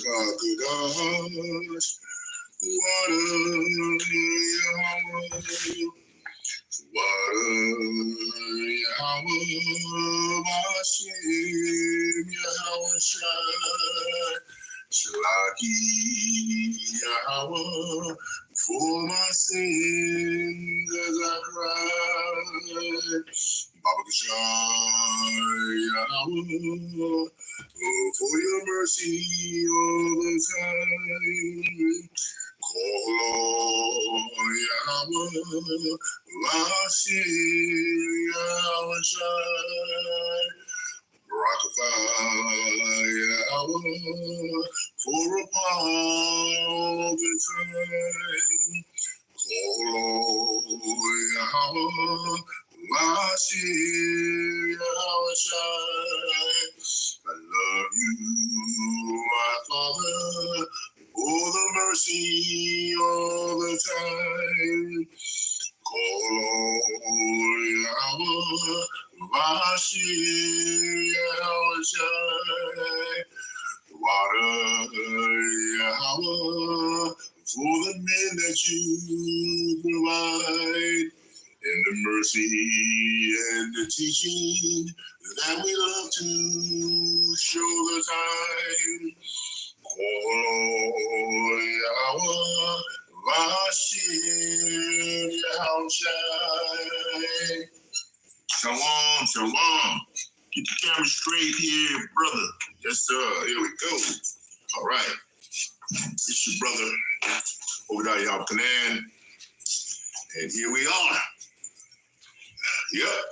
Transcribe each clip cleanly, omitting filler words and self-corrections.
Gosh, what a Yahweh, what a Yahweh, Hashem, Yahweh Shai, Shalaki Yahweh, for my sins as I cried, Baba Kashai Yahweh, oh, for your mercy all the time. Call on Yahweh, Hashem, Yahweh Shai, Barakatah Yahweh, for all the time. Call on Yahweh, Hashem, Yahweh Shai. I love you, my Father, for the mercy all the time. Call on Yahweh, Hashem, Yahweh Shai. Water Yahweh, for the men that you provide, and the mercy and the teaching that we love to show the time. Call on Yahweh, Hashem, Yahweh Shai. Shalom, shalom. Get the camera straight here, brother. Yes, sir. Here we go. All right. It's your brother, Obadiah Yahweh Canaan. And here we are. Yep.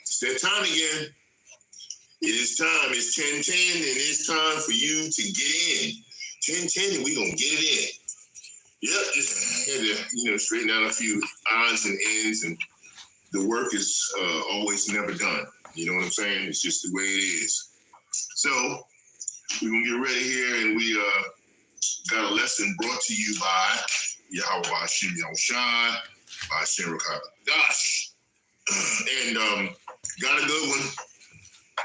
It's that time again. It is time. It's 10:10, and it's time for you to get in. 10:10, and we're going to get it in. Yep. Just had to, straighten out a few odds and ends, and the work is always never done. You know what I'm saying? It's just the way it is. So we're going to get ready here, and we got a lesson brought to you by Yahweh Hashem Yahweh Shai, by Hashem Rakabadash. And got a good one.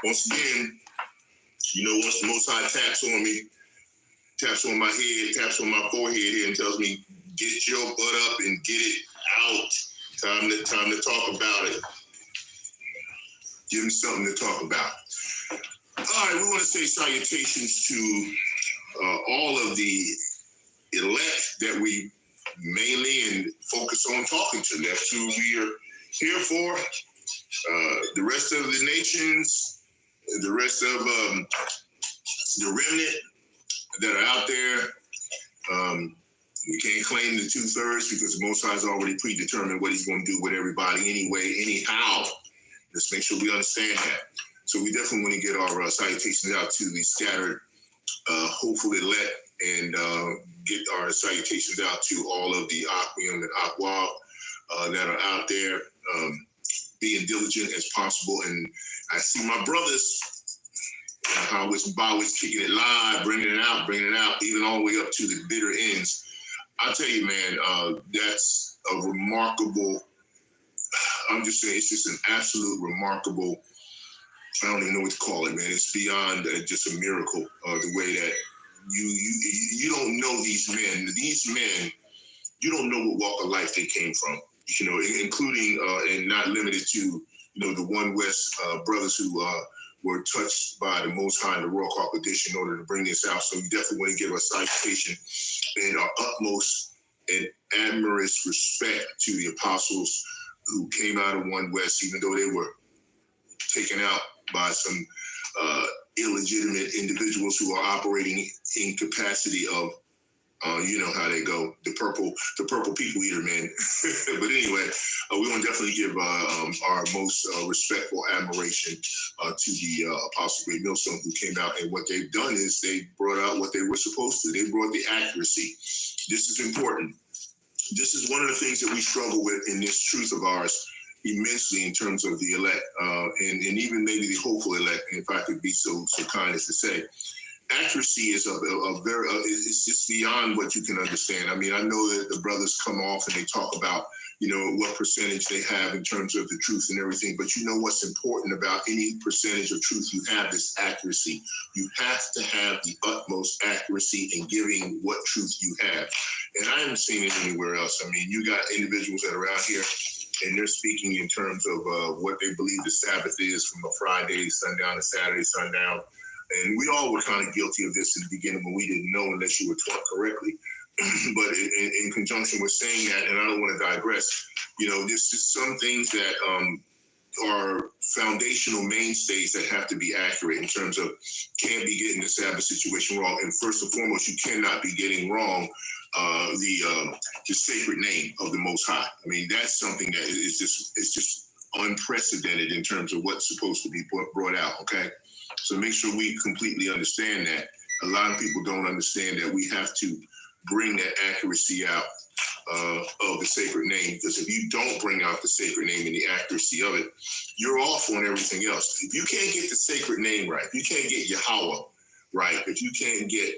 Once again, once the Most High taps on me, taps on my head, taps on my forehead here and tells me, get your butt up and get it out. Time to talk about it. Give him something to talk about. All right, we want to say salutations to all of the elect that we mainly and focus on talking to. That's who we are here for. The rest of the nations, the rest of the remnant that are out there, we can't claim the 2/3 because the Most High has already predetermined what he's going to do with everybody anyway, anyhow. Let's make sure we understand that. So we definitely want to get our salutations out to the scattered, hopefully elect, and get our salutations out to all of the Akwim and Akwa that are out there, being diligent as possible. And I see my brothers, how it's always kicking it live, bringing it out, even all the way up to the bitter ends. I'll tell you, man, that's a remarkable, I'm just saying, it's just an absolute remarkable, I don't even know what to call it, man. It's beyond just a miracle, the way that you don't know these men. These men, you don't know what walk of life they came from, including and not limited to, the One West brothers who were touched by the Most High and the Royal Hawk edition in order to bring this out. So we definitely want to give a citation and our utmost and admirous respect to the apostles who came out of One West, even though they were taken out by some illegitimate individuals who are operating in capacity of, you know how they go, the purple people eater, man. But anyway, we want to definitely give our most respectful admiration to the Apostle Great Millstone who came out, and what they've done is they brought out what they were supposed to. They brought the accuracy. This is important. This is one of the things that we struggle with in this truth of ours immensely in terms of the elect, and even maybe the hopeful elect, if I could be so kind as to say. Accuracy is a very, it's just beyond what you can understand. I mean, I know that the brothers come off and they talk about, what percentage they have in terms of the truth and everything. But what's important about any percentage of truth you have is accuracy. You have to have the utmost accuracy in giving what truth you have. And I haven't seen it anywhere else. I mean, you got individuals that are out here and they're speaking in terms of what they believe the Sabbath is from a Friday sundown to Saturday sundown. And we all were kind of guilty of this in the beginning when we didn't know unless you were taught correctly. But in conjunction with saying that, and I don't want to digress, there's just some things that are foundational mainstays that have to be accurate in terms of can't be getting the Sabbath situation wrong. And first and foremost, you cannot be getting wrong the sacred name of the Most High. I mean, that's something that is just unprecedented in terms of what's supposed to be brought out. Okay, so make sure we completely understand that. A lot of people don't understand that we have to bring that accuracy out of the sacred name, because if you don't bring out the sacred name and the accuracy of it, you're off on everything else. If you can't get the sacred name right, if you can't get Yahweh right, if you can't get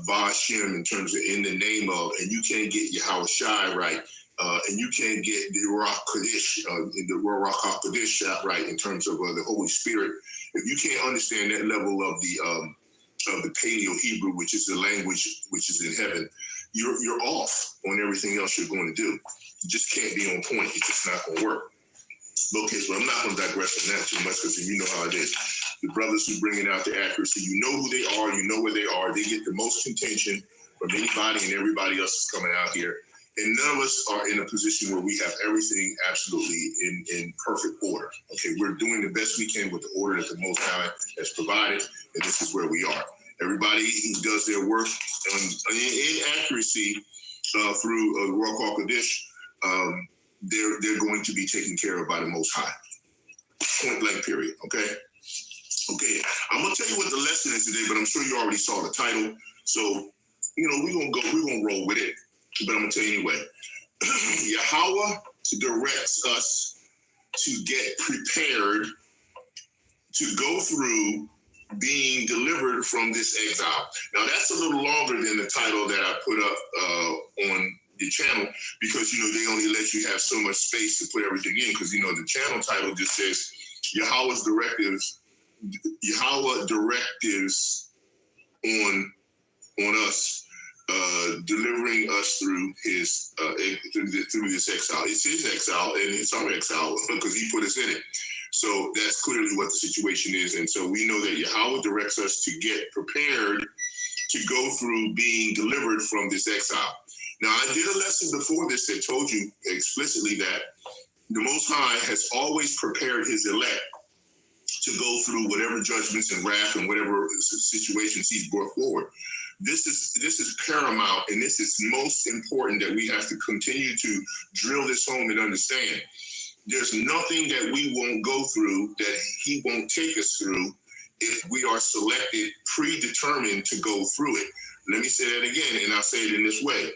Ba'Shem in terms of in the name of, and you can't get Yahweh Shai right, and you can't get the Ruach Kodesh, the Ruach HaKodesh right in terms of the Holy Spirit, if you can't understand that level of the Paleo-Hebrew, which is the language which is in heaven, you're off on everything else you're going to do. You just can't be on point. It's just not going to work. Okay, so I'm not going to digress on that too much, because you know how it is. The brothers who bringing out the accuracy, you know who they are, you know where they are. They get the most contention from anybody, and everybody else is coming out here. And none of us are in a position where we have everything absolutely in perfect order. Okay, we're doing the best we can with the order that the Most High has provided, and this is where we are. Everybody who does their work in accuracy through Ruach HaKodesh, they're going to be taken care of by the Most High. Point blank, period. Okay. Okay. I'm gonna tell you what the lesson is today, but I'm sure you already saw the title. So we're gonna roll with it. But I'm gonna tell you anyway. Yahweh directs us to get prepared to go through being delivered from this exile. Now that's a little longer than the title that I put up on the channel, because they only let you have so much space to put everything in, because the channel title just says Yahweh directives on us, delivering us through his through this exile. It's his exile and it's our exile because he put us in it. So that's clearly what the situation is. And so we know that Yahweh directs us to get prepared to go through being delivered from this exile. Now, I did a lesson before this that told you explicitly that the Most High has always prepared his elect to go through whatever judgments and wrath and whatever situations he's brought forward. This is paramount, and this is most important that we have to continue to drill this home and understand. There's nothing that we won't go through that he won't take us through if we are selected, predetermined to go through it. Let me say that again, and I'll say it in this way.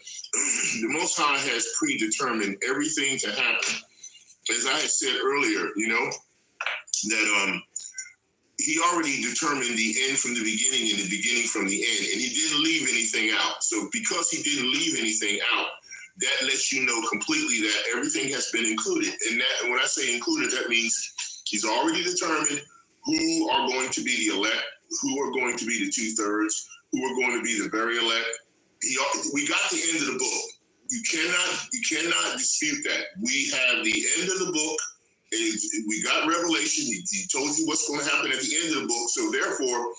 The Most High has predetermined everything to happen. As I had said earlier, that he already determined the end from the beginning and the beginning from the end, and he didn't leave anything out. So because he didn't leave anything out, that lets you know completely that everything has been included. And that, when I say included, that means he's already determined who are going to be the elect, who are going to be the 2/3, who are going to be the very elect. We got the end of the book. You cannot dispute that. We have the end of the book. We got Revelation. He told you what's going to happen at the end of the book. So therefore,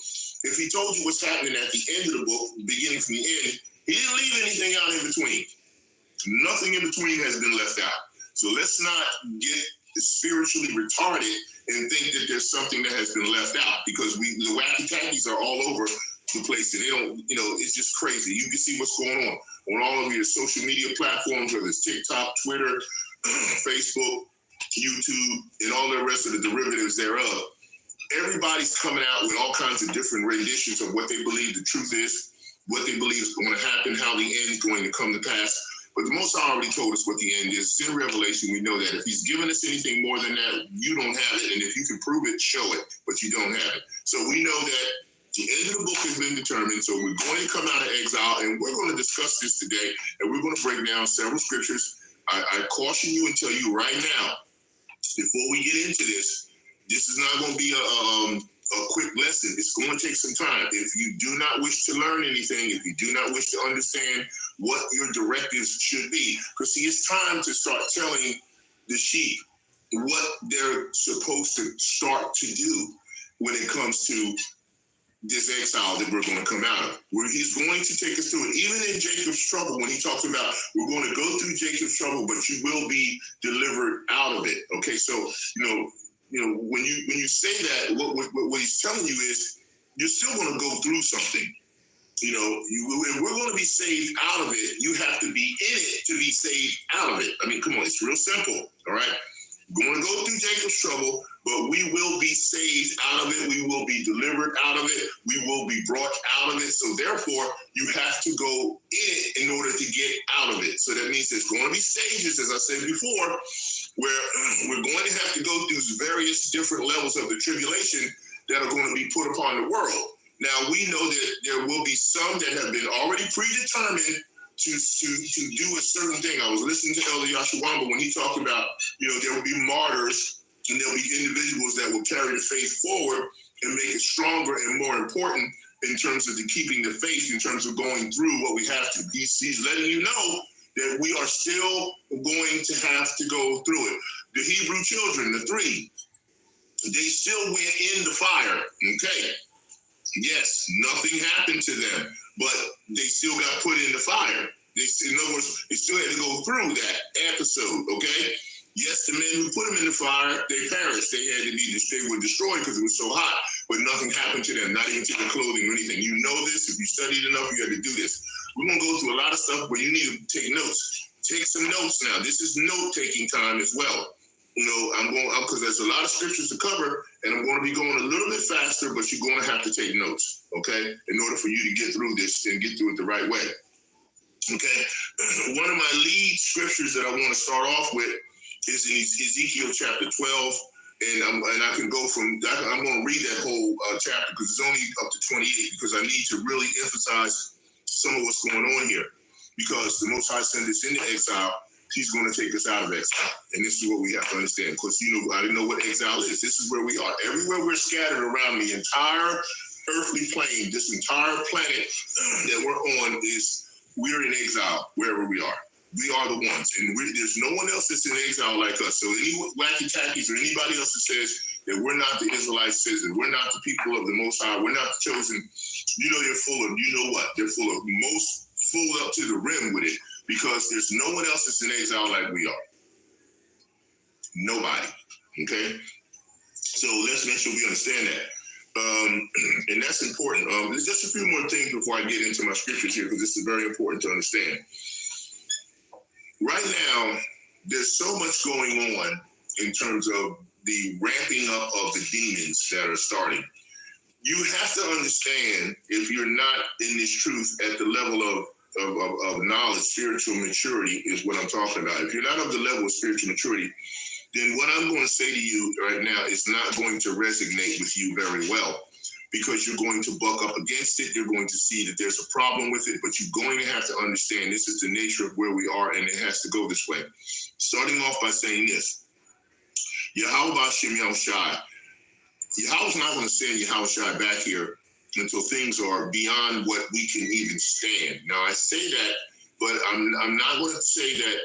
if he told you what's happening at the end of the book, beginning from the end, he didn't leave anything out in between. Nothing in between has been left out. So let's not get spiritually retarded and think that there's something that has been left out, because the wacky tackies are all over the place, and they don't, it's just crazy. You can see what's going on all of your social media platforms, whether it's TikTok, Twitter, Facebook, YouTube, and all the rest of the derivatives thereof. Everybody's coming out with all kinds of different renditions of what they believe the truth is, what they believe is going to happen, how the end is going to come to pass. But the Most High already told us what the end is. It's in Revelation. We know that. If he's given us anything more than that, you don't have it. And if you can prove it, show it. But you don't have it. So we know that the end of the book has been determined. So we're going to come out of exile, and we're going to discuss this today. And we're going to break down several scriptures I caution you and tell you right now, before we get into this, this is not going to be a quick lesson. It's going to take some time. If you do not wish to learn anything, if you do not wish to understand what your directives should be, because see, it's time to start telling the sheep what they're supposed to start to do when it comes to this exile that we're going to come out of. Where he's going to take us through it. Even in Jacob's trouble, when he talks about we're going to go through Jacob's trouble, but you will be delivered out of it. Okay, so when you say that, what he's telling you is you're still going to go through something. If we're going to be saved out of it, you have to be in it to be saved out of it. I mean, come on, it's real simple. All right, we're going to go through Jacob's trouble, but we will be saved out of it. We will be delivered out of it. We will be brought out of it. So therefore, you have to go in order to get out of it. So that means there's going to be stages, as I said before, where we're going to have to go through various different levels of the tribulation that are going to be put upon the world. Now, we know that there will be some that have been already predetermined to do a certain thing. I was listening to Elder Yahawah when he talked about, there will be martyrs and there'll be individuals that will carry the faith forward and make it stronger and more important in terms of keeping the faith, in terms of going through what we have to. He's letting you know that we are still going to have to go through it. The Hebrew children, the three, they still went in the fire, okay? Yes, nothing happened to them, but they still got put in the fire. In other words, they still had to go through that episode, okay? Yes, the men who put them in the fire, they perished. They were destroyed because it was so hot, but nothing happened to them, not even to the clothing or anything. You know this. If you studied enough, you had to do this. We're going to go through a lot of stuff, but you need to take notes. Take some notes now. This is note-taking time as well. Because there's a lot of scriptures to cover, and I'm going to be going a little bit faster, but you're going to have to take notes, okay, in order for you to get through this and get through it the right way. Okay, one of my lead scriptures that I want to start off with is in Ezekiel chapter 12, and I can go from, I'm going to read that whole chapter because it's only up to 28, because I need to really emphasize some of what's going on here, because the Most High sent us into exile. He's going to take us out of exile. And this is what we have to understand. Because, I didn't know what exile is. This is where we are. Everywhere we're scattered around the entire earthly plane, this entire planet that we're on we're in exile wherever we are. We are the ones. And there's no one else that's in exile like us. So any wacky tackies or anybody else that says that we're not the Israelites, says that we're not the people of the Most High, we're not the chosen, they're full of, they're full up to the rim with it. Because there's no one else that's in exile like we are. Nobody. Okay? So let's make sure we understand that. And that's important. There's just a few more things before I get into my scriptures here, because this is very important to understand. Right now, there's so much going on in terms of the ramping up of the demons that are starting. You have to understand, if you're not in this truth at the level of knowledge, spiritual maturity is what I'm talking about. If you're not of the level of spiritual maturity, then what I'm going to say to you right now is not going to resonate with you very well, because you're going to buck up against it. You're going to see that there's a problem with it, but you're going to have to understand this is the nature of where we are, and it has to go this way. Starting off by saying this, YAHAWAH'S, Yahweh's not going to send Yahawashi back here until things are beyond what we can even stand. Now, I say that, but I'm not going to say that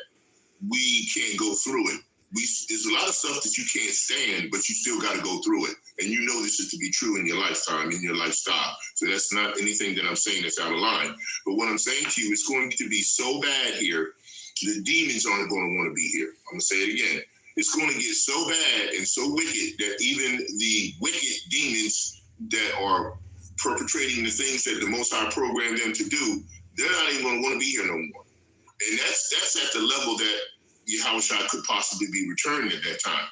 we can't go through it. There's a lot of stuff that you can't stand, but you still got to go through it. And you know this is to be true in your lifetime, in your lifestyle. So that's not anything that I'm saying that's out of line. But what I'm saying to you, it's going to be so bad here, the demons aren't going to want to be here. I'm going to say it again. It's going to get so bad and so wicked that even the wicked demons that are perpetrating the things that the Most High programmed them to do, they're not even going to want to be here no more. And that's at the level that Yahawashi could possibly be returning at that time.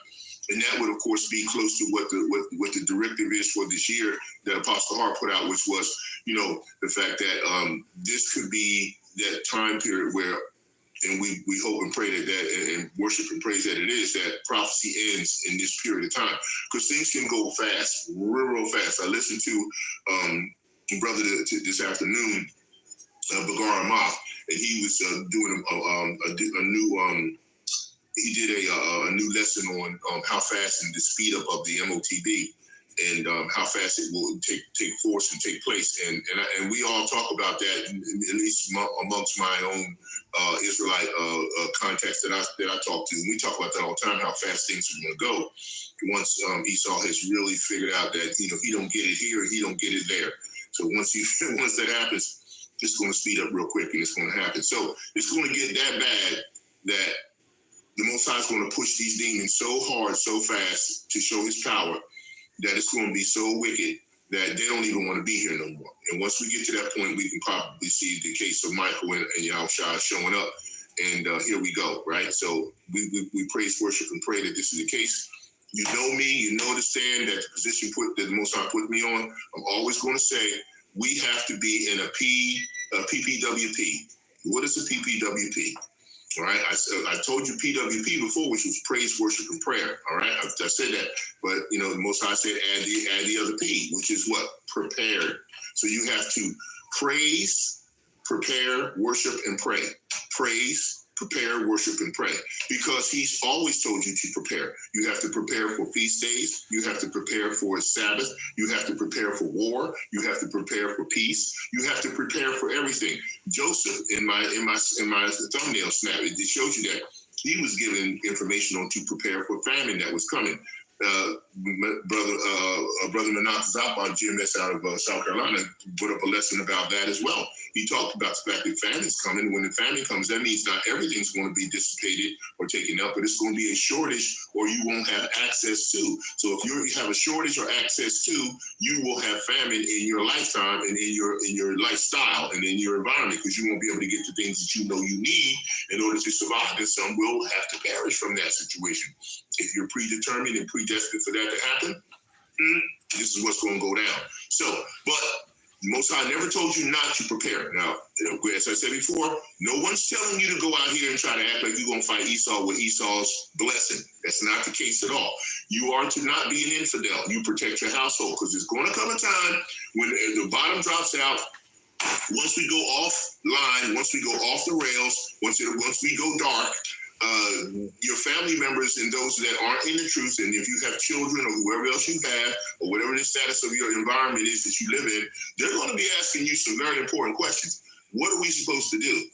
And that would, of course, be close to what the directive is for this year that Apostle Hart put out, which was, the fact that this could be that time period where, and we hope and pray that and worship and praise that it is, that prophecy ends in this period of time. Because things can go fast, real fast. I listened to brother this afternoon, Bagaramath, and he was doing a new. He did a new lesson on how fast and the speed up of the MOTB, and how fast it will take force and take place. And we all talk about that, at least amongst my own Israelite contacts that I talk to. And we talk about that all the time, how fast things are going to go once Esau has really figured out that he don't get it here, he don't get it there. So once that happens, it's going to speed up real quick, and it's going to happen. So it's going to get that bad that the Most High is going to push these demons so hard, so fast to show his power that it's going to be so wicked that they don't even want to be here no more. And once we get to that point, we can probably see the case of Michael and Yahushua showing up. And here we go, right? So we praise, worship, and pray that this is the case. You know me, you understand that the position that the Most High put me on. I'm always going to say we have to be in a PPWP. What is a PPWP? All right, I told you PWP before, which was praise, worship, and prayer. All right, I said that, but the Most High said add the other P, which is what? Prepared. So you have to praise, prepare, worship, and pray. Praise, prepare, worship, and pray, because he's always told you to prepare. You have to prepare for feast days. You have to prepare for Sabbath. You have to prepare for war. You have to prepare for peace. You have to prepare for everything. Joseph, in my thumbnail snap, it shows you that he was given information on to prepare for famine that was coming. Brother Manak Zappa, GMS out of South Carolina, put up a lesson about that as well. He talked about the fact that famine is coming. When the famine comes, that means not everything's going to be dissipated or taken up, but it's going to be a shortage, or you won't have access to. So if you have a shortage or access to, you will have famine in your lifetime and in your lifestyle and in your environment, because you won't be able to get the things that you know you need in order to survive. And some will have to perish from that situation. If you're predetermined and predestined for that to happen, this is what's going to go down. So, but Most High never told you not to prepare. Now, as I said before, no one's telling you to go out here and try to act like you're going to fight Esau with Esau's blessing. That's not the case at all. You are to not be an infidel. You protect your household, because there's going to come a time when the bottom drops out. Once we go offline, once we go off the rails, once we go dark, your family members and those that aren't in the truth, and if you have children or whoever else you have, or whatever the status of your environment is that you live in, they're going to be asking you some very important questions. What are we supposed to do?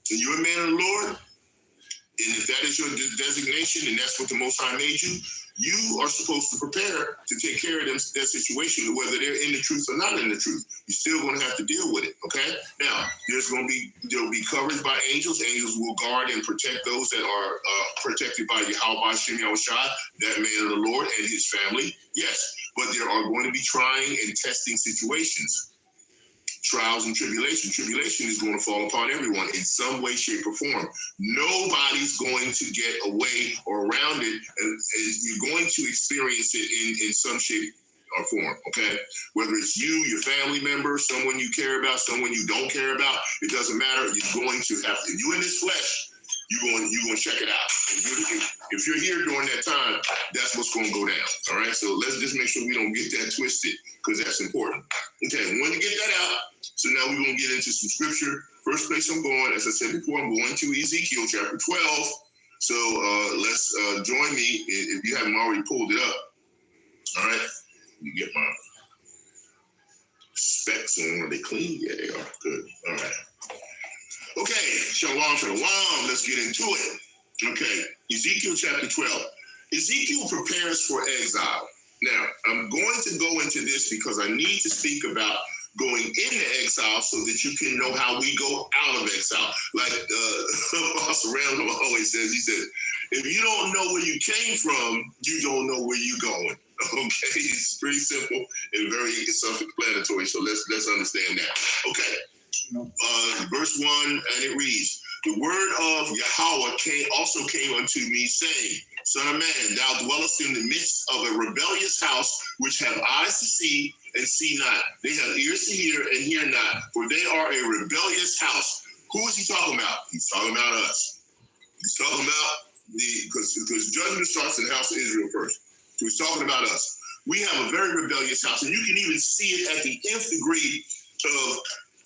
So you're a man of the Lord, and if that is your designation, and that's what the Most High made you, you are supposed to prepare to take care of that situation, whether they're in the truth or not in the truth. You're still going to have to deal with it, okay? Now, there'll be coverage by angels. Angels will guard and protect those that are protected by YAHAWAH'S, that man of the Lord and his family. Yes, but there are going to be trying and testing situations. Trials and tribulation. Tribulation is going to fall upon everyone in some way, shape, or form. Nobody's going to get away or around it. And you're going to experience it in some shape or form, okay? Whether it's you, your family member, someone you care about, someone you don't care about, it doesn't matter. You're going to have to. If you're in this flesh, you're going to check it out. If you're here during that time, that's what's going to go down, all right? So let's just make sure we don't get that twisted, because that's important. Okay, when you get that out, so now we're going to get into some scripture. First place I'm going, as I said before, I'm going to Ezekiel chapter 12. So let's join me if you haven't already pulled it up. All right, let me get my specs on. Are they clean? Yeah, they are. Good. All right. Okay, shalom, shalom. Let's get into it. Okay, Ezekiel chapter 12. Ezekiel prepares for exile. Now, I'm going to go into this because I need to speak about going into exile so that you can know how we go out of exile. Like Apostle Randall always says, he says, if you don't know where you came from, you don't know where you're going. Okay, it's pretty simple and very self-explanatory. So let's understand that. Okay, verse 1, and it reads, the word of Yahweh also came unto me, saying, Son of man, thou dwellest in the midst of a rebellious house, which have eyes to see and see not. They have ears to hear and hear not, for they are a rebellious house. Who is he talking about? He's talking about us. He's talking about because judgment starts in the house of Israel first. So he's talking about us. We have a very rebellious house, and you can even see it at the nth degree of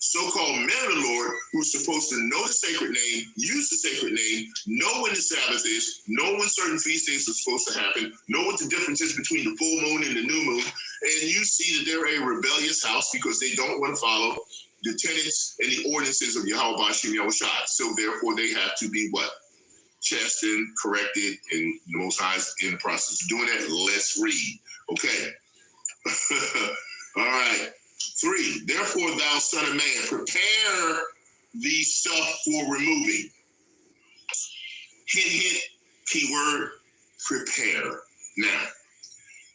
so-called men of the Lord, who are supposed to know the sacred name, use the sacred name, know when the Sabbath is, know when certain feast days are supposed to happen, know what the difference is between the full moon and the new moon, and you see that they're a rebellious house because they don't want to follow the tenets and the ordinances of YAHAWAH'S. So therefore they have to be what? Chastened, corrected, and the Most High is in the process of doing that. Let's read. Okay. All right. 3, therefore, thou son of man, prepare the stuff for removing. Hint, hint, keyword, prepare. Now,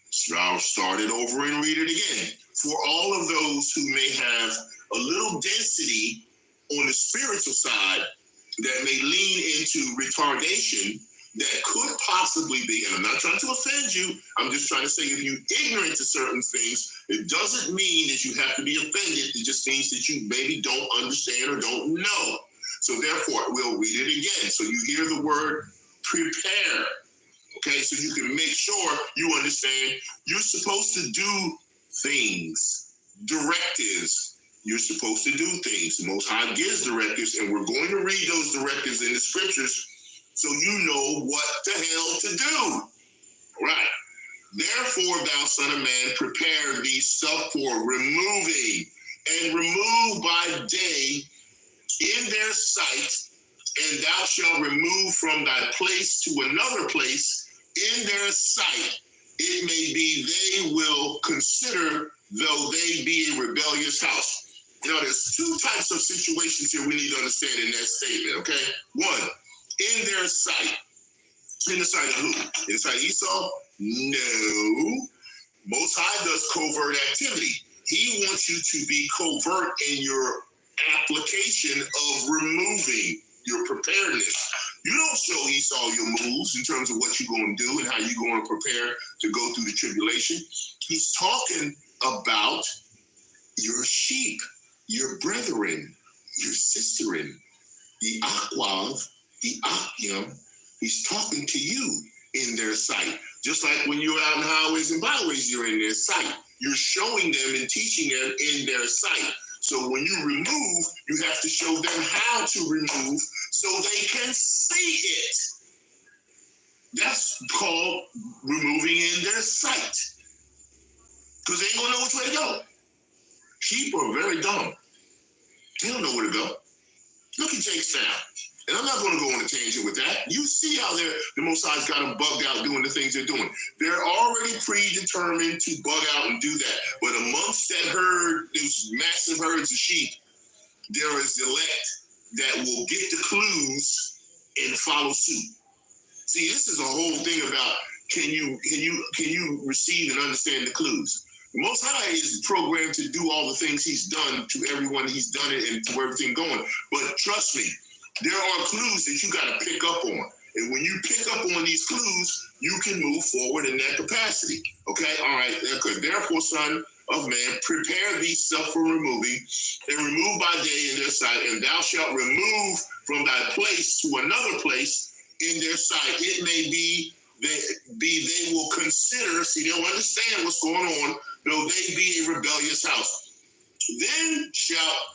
so I'll start it over and read it again. For all of those who may have a little density on the spiritual side that may lean into retardation, that could possibly be, and I'm not trying to offend you, I'm just trying to say if you're ignorant to certain things, it doesn't mean that you have to be offended. It just means that you maybe don't understand or don't know. So therefore, we'll read it again. So you hear the word prepare, okay? So you can make sure you understand you're supposed to do things, directives. You're supposed to do things. The Most High gives directives, and we're going to read those directives in the scriptures so you know what the hell to do. Right. Therefore, thou son of man, prepare thee stuff for removing, and remove by day in their sight, and thou shalt remove from thy place to another place in their sight. It may be they will consider, though they be a rebellious house. You know, there's 2 types of situations here we need to understand in that statement, okay? 1, in their sight. In the sight of who? In the sight of Esau? No. Most High does covert activity. He wants you to be covert in your application of removing, your preparedness. You don't show Esau your moves in terms of what you're going to do and how you're going to prepare to go through the tribulation. He's talking about your sheep, your brethren, your sisterin, the Aquav, the Akyam. He's talking to you in their sight. Just like when you're out in highways and byways, you're in their sight. You're showing them and teaching them in their sight. So when you remove, you have to show them how to remove so they can see it. That's called removing in their sight. Because they ain't going to know which way to go. Sheep are very dumb. They don't know where to go. Look at Jakestown. And I'm not going to go on a tangent with that. You see how the Most High's got them bugged out doing the things they're doing. They're already predetermined to bug out and do that. But amongst that herd, those massive herds of sheep, there is elect that will get the clues and follow suit. See, this is a whole thing about can you receive and understand the clues? The Most High is programmed to do all the things he's done to everyone he's done it and to everything going. But trust me, there are clues that you got to pick up on. And when you pick up on these clues, you can move forward in that capacity. Okay? All right. Therefore, son of man, prepare thee stuff for removing, and remove by day in their sight, and thou shalt remove from thy place to another place in their sight. It may be they will consider, see, they'll understand what's going on, though they be a rebellious house. Then shalt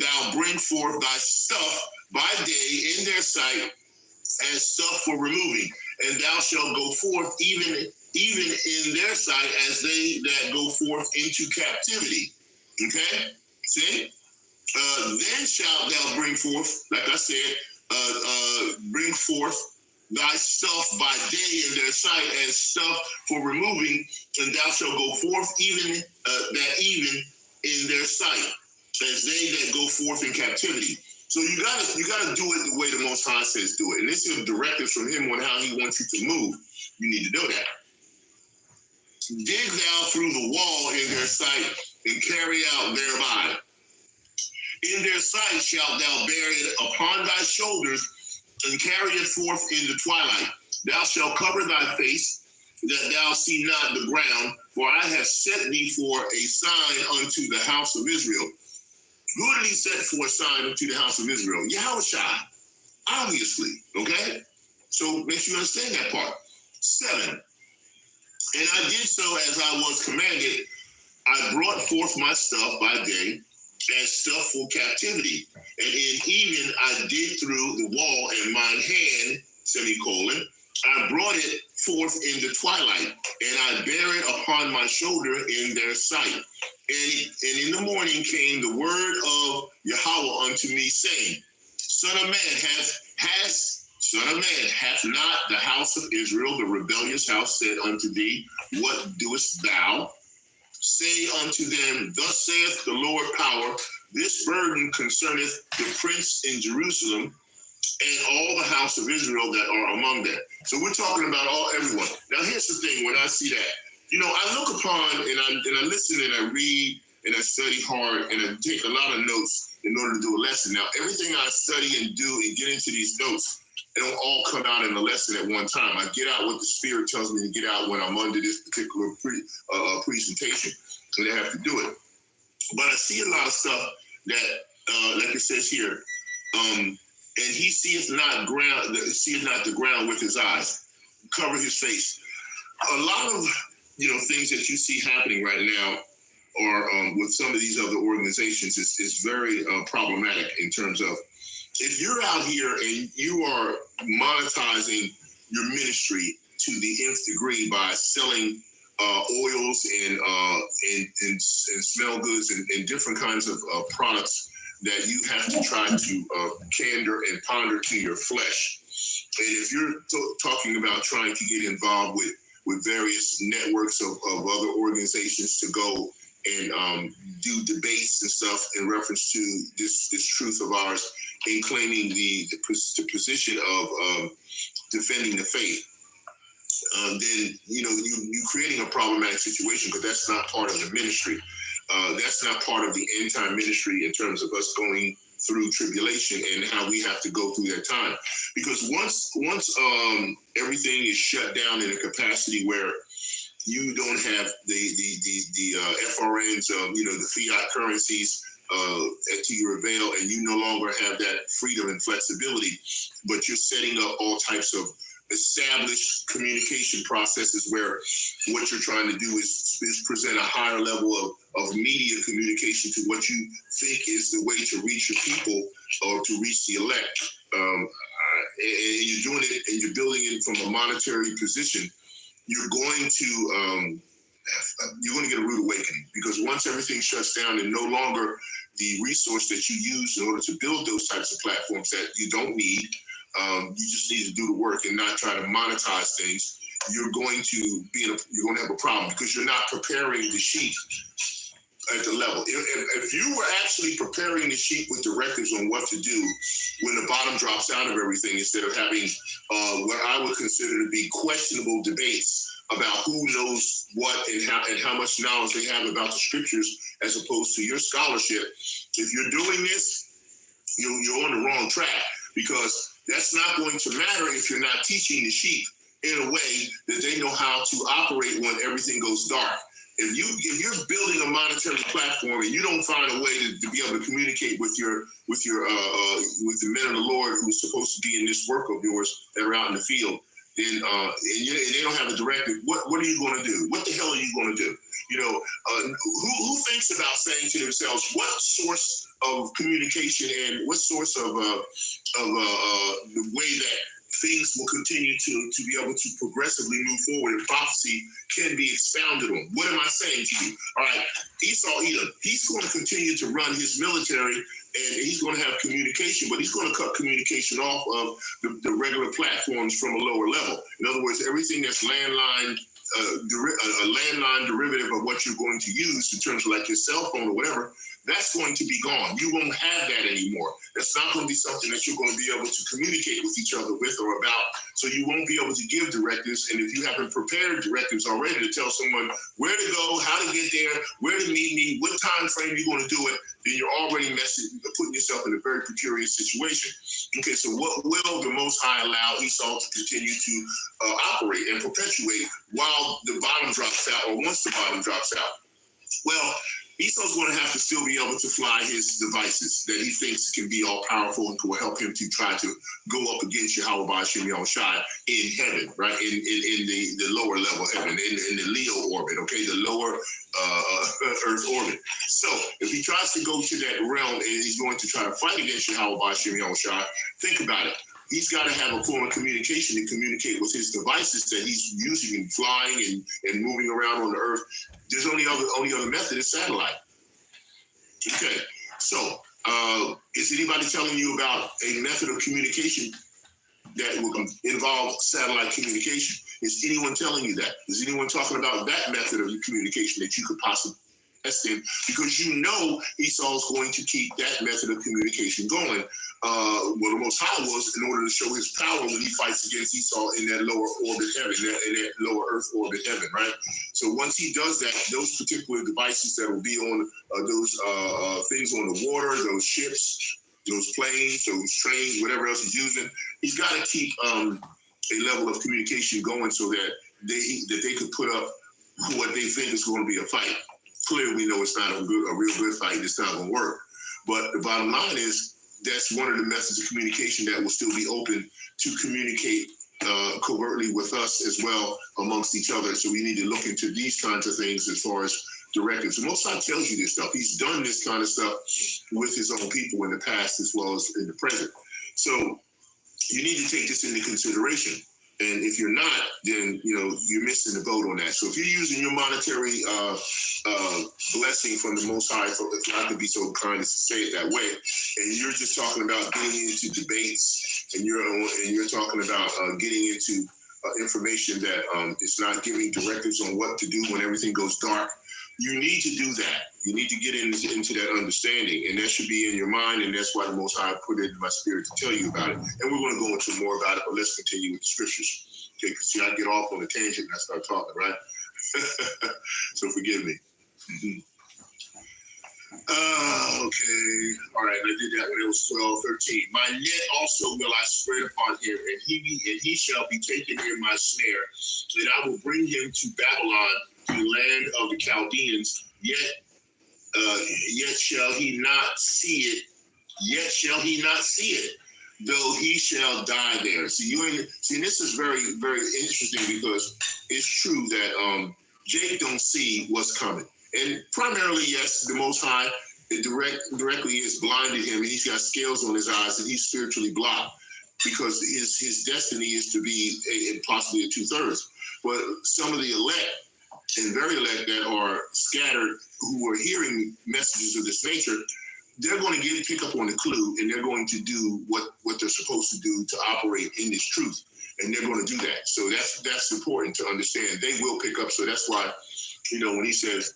thou bring forth thy stuff by day in their sight as stuff for removing, and thou shalt go forth even in their sight as they that go forth into captivity. Okay? See? Then shalt thou bring forth, like I said, bring forth thy stuff by day in their sight as stuff for removing, and thou shalt go forth even in their sight as they that go forth in captivity. So you gotta do it the way the Most High says do it. And this is directives from him on how he wants you to move. You need to know that. Dig thou through the wall in their sight and carry out thereby. In their sight shalt thou bear it upon thy shoulders and carry it forth in the twilight. Thou shalt cover thy face that thou see not the ground, for I have set thee for a sign unto the house of Israel. Who did he set for a sign unto the house of Israel? YAHAWAH'S, obviously, okay? So make sure you understand that part. 7, and I did so as I was commanded. I brought forth my stuff by day, as stuff for captivity. And in even I dig through the wall and mine hand, semicolon, I brought it forth in the twilight, and I bear it upon my shoulder in their sight. And in the morning came the word of Yahawah unto me, saying, Son of man, hath not the house of Israel, the rebellious house, said unto thee, What doest thou? Say unto them, Thus saith the Lord power, this burden concerneth the prince in Jerusalem and all the house of Israel that are among them. So we're talking about everyone. Now here's the thing, when I see that, I look upon and I listen and I read and I study hard and I take a lot of notes in order to do a lesson. Now everything I study and do and get into these notes, it don't all come out in the lesson at one time. I get out what the Spirit tells me to get out when I'm under this particular presentation, and I have to do it. But I see a lot of stuff that, like it says here, and he seeth not the ground with his eyes, cover his face. A lot of things that you see happening right now, or with some of these other organizations, is very problematic in terms of, if you're out here and you are monetizing your ministry to the nth degree by selling oils and smell goods and different kinds of products that you have to try to candor and ponder to your flesh, and if you're talking about trying to get involved with various networks of other organizations to go and do debates and stuff in reference to this truth of ours, in claiming the position of defending the faith, then you're creating a problematic situation, because that's not part of the ministry. That's not part of the end time ministry in terms of us going through tribulation and how we have to go through that time. Because once everything is shut down in a capacity where you don't have the FRNs, the fiat currencies to your avail, and you no longer have that freedom and flexibility, but you're setting up all types of established communication processes where what you're trying to do is present a higher level of media communication to what you think is the way to reach your people or to reach the elect. And you're doing it and you're building it from a monetary position, you're going to get a rude awakening, because once everything shuts down and no longer the resource that you use in order to build those types of platforms that you don't need, you just need to do the work and not try to monetize things, you're going to have a problem, because you're not preparing the sheep at the level. If you were actually preparing the sheep with directives on what to do when the bottom drops out of everything, instead of having what I would consider to be questionable debates about who knows what and how much knowledge they have about the scriptures as opposed to your scholarship, if you're doing this, you're on the wrong track, because that's not going to matter if you're not teaching the sheep in a way that they know how to operate when everything goes dark. If you're building a monetary platform and you don't find a way to be able to communicate with the men of the Lord who's supposed to be in this work of yours that are out in the field, then and they don't have a directive, what are you going to do? What the hell are you going to do? Who thinks about saying to themselves, what source of communication and what source of the way that things will continue to be able to progressively move forward in prophecy can be expounded on? What am I saying to you? All right, Esau Edom, he's going to continue to run his military and he's going to have communication, but he's going to cut communication off of the regular platforms from a lower level. In other words, everything that's landline, a landline derivative of what you're going to use in terms of like your cell phone or whatever, that's going to be gone. You won't have that anymore. That's not going to be something that you're going to be able to communicate with each other with or about. So you won't be able to give directives. And if you haven't prepared directives already to tell someone where to go, how to get there, where to meet me, what time frame you're going to do it, then you're already putting yourself in a very precarious situation. Okay, so what will the Most High allow Esau to continue to operate and perpetuate while the bottom drops out, or once the bottom drops out? Well, Esau's going to have to still be able to fly his devices that he thinks can be all powerful and will help him to try to go up against YAHAWAH'S in heaven, right? In the lower level heaven, in the Leo orbit, okay, the lower Earth orbit. So if he tries to go to that realm and he's going to try to fight against YAHAWAH'S, think about it. He's got to have a form of communication to communicate with his devices that he's using and flying and moving around on the Earth. There's only other method is satellite. Okay, so is anybody telling you about a method of communication that will involve satellite communication? Is anyone telling you that? Is anyone talking about that method of communication that you could possibly test in? Because you know Esau's going to keep that method of communication going. Well, the Most High was in order to show his power when he fights against Esau in that lower orbit heaven, in that lower Earth orbit heaven, right? So once he does that, those particular devices that will be on those things on the water, those ships, those planes, those trains, whatever else he's using, he's got to keep a level of communication going so that they could put up what they think is going to be a fight. Clearly, we know it's not a real good fight. It's not going to work. But the bottom line is, that's one of the methods of communication that will still be open to communicate covertly with us as well amongst each other. So we need to look into these kinds of things as far as directives. The Most High tells you this stuff. He's done this kind of stuff with his own people in the past as well as in the present. So you need to take this into consideration. And if you're not, then you're missing the boat on that. So if you're using your monetary blessing from the Most High, if I could be so kind as to say it that way, and you're just talking about getting into debates, and you're talking about getting into information that is not giving directives on what to do when everything goes dark, you need to do that. You need to get into that understanding, and that should be in your mind, and that's why the Most High put it in my spirit to tell you about it. And we're going to go into more about it, but let's continue with the scriptures. Okay, because see, I get off on a tangent and I start talking, right? So forgive me. Mm-hmm. Okay, all right, I did that when it was 12:13. My net also will I spread upon him, and he shall be taken in my snare, and I will bring him to Babylon, the land of the Chaldeans, yet shall he not see it. Yet shall he not see it, though he shall die there. See, this is very, very interesting because it's true that Jake don't see what's coming. And primarily, yes, the Most High directly has blinded him, and he's got scales on his eyes, and he's spiritually blocked because his destiny is to be possibly a 2/3. But some of the elect and very elect that are scattered, who are hearing messages of this nature, they're going to pick up on the clue, and they're going to do what they're supposed to do to operate in this truth, and they're going to do that. So that's important to understand. They will pick up. So that's why, when he says,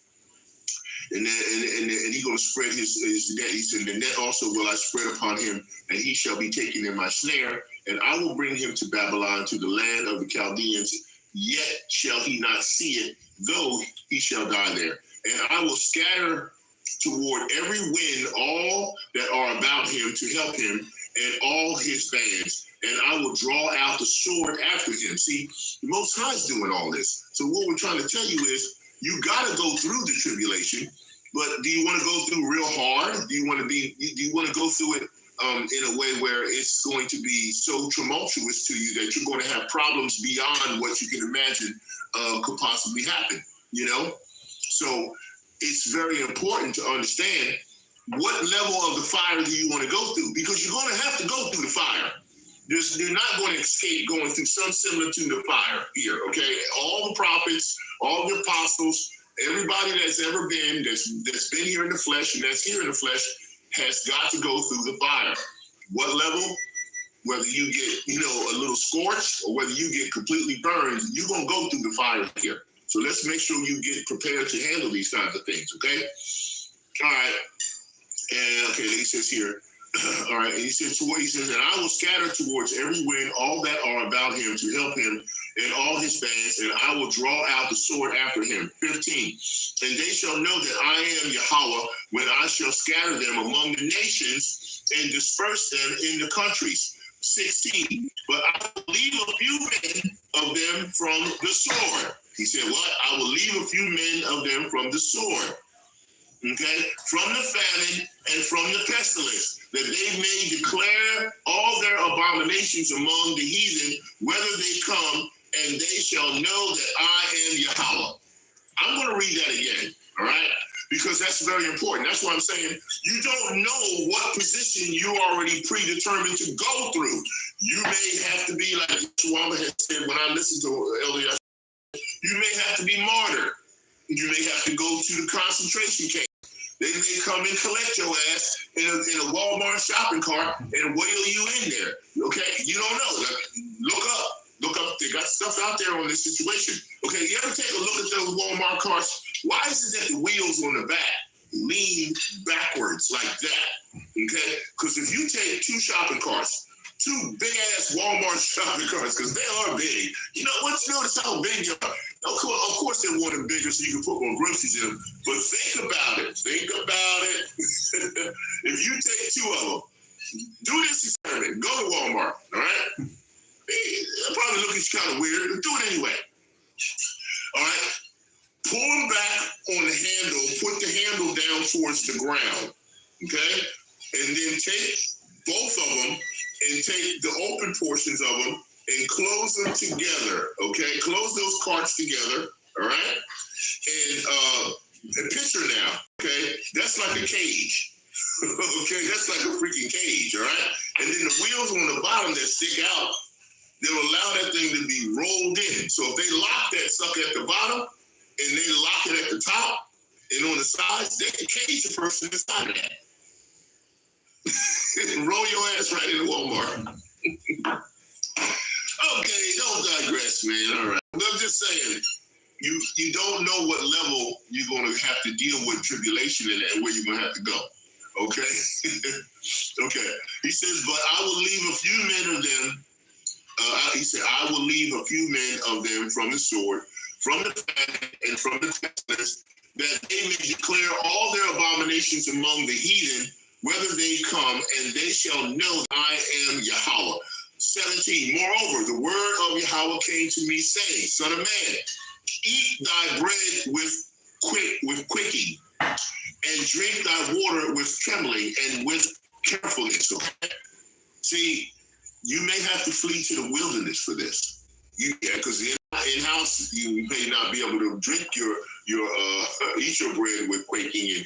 and he's going to spread his net. He said, the net also will I spread upon him, and he shall be taken in my snare, and I will bring him to Babylon, to the land of the Chaldeans, yet shall he not see it, though he shall die there. And I will scatter toward every wind all that are about him to help him, and all his bands, and I will draw out the sword after him. See, the Most High is doing all this. So what we're trying to tell you is, you got to go through the tribulation, but do you want to go through real hard? Do you want to go through it in a way where it's going to be so tumultuous to you that you're going to have problems beyond what you can imagine could possibly happen, So it's very important to understand what level of the fire do you want to go through, because you're going to have to go through the fire. You're not going to escape going through some similar to the fire here, okay? All the prophets, all the apostles, everybody that's ever been, that's been here in the flesh and that's here in the flesh has got to go through the fire. What level? Whether you get, a little scorched or whether you get completely burned, you're going to go through the fire here. So let's make sure you get prepared to handle these kinds of things, okay? All right. And, okay, he says here, all right, and he says, and I will scatter towards every wind all that are about him to help him and all his bands, and I will draw out the sword after him. 15, and they shall know that I am Yahawah when I shall scatter them among the nations and disperse them in the countries. 16, but I will leave a few men of them from the sword. He said, what? I will leave a few men of them from the sword. okay, from the famine and from the pestilence, that they may declare all their abominations among the heathen, whether they come, and they shall know that I am Yahawah. I'm going to read that again, all right? Because that's very important. That's why I'm saying you don't know what position you already predetermined to go through. You may have to be like Shawama had said when I listened to Elias. You may have to be martyred. You may have to go to the concentration camp. They may come and collect your ass in a Walmart shopping cart and wheel you in there. Okay, you don't know. Look up. They got stuff out there on this situation. Okay, you ever take a look at those Walmart carts? Why is it that the wheels on the back lean backwards like that? Okay, because if you take two shopping carts, two big ass Walmart shopping carts, because they are big. You know, once you notice how big they are, of course they want them bigger so you can put more groceries in them. But think about it. If you take two of them, do this experiment. Go to Walmart, all right? They'll probably look at you kind of weird, but do it anyway. All right? Pull them back on the handle, put the handle down towards the ground, okay? And then take both of them and take the open portions of them and close them together, okay? Close those carts together, all right? And picture now, okay? That's like a cage, okay? That's like a freaking cage, all right? And then the wheels on the bottom that stick out, they'll allow that thing to be rolled in. So if they lock that sucker at the bottom and they lock it at the top and on the sides, they can cage the person inside of that. Roll your ass right into Walmart. Okay, don't digress, man. All right. I'm just saying, you don't know what level you're going to have to deal with tribulation and where you're going to have to go. Okay? Okay. He says, but I will leave a few men of them. He said, I will leave a few men of them from the sword, from the famine, and from the pestilence, that they may declare all their abominations among the heathen, whether they come, and they shall know that I am Yahawah. 17, moreover, the word of Yahawah came to me, saying, Son of man, eat thy bread with quicking, and drink thy water with trembling and with carefulness. Okay? See, you may have to flee to the wilderness for this. Because in-house, you may not be able to drink eat your bread with quaking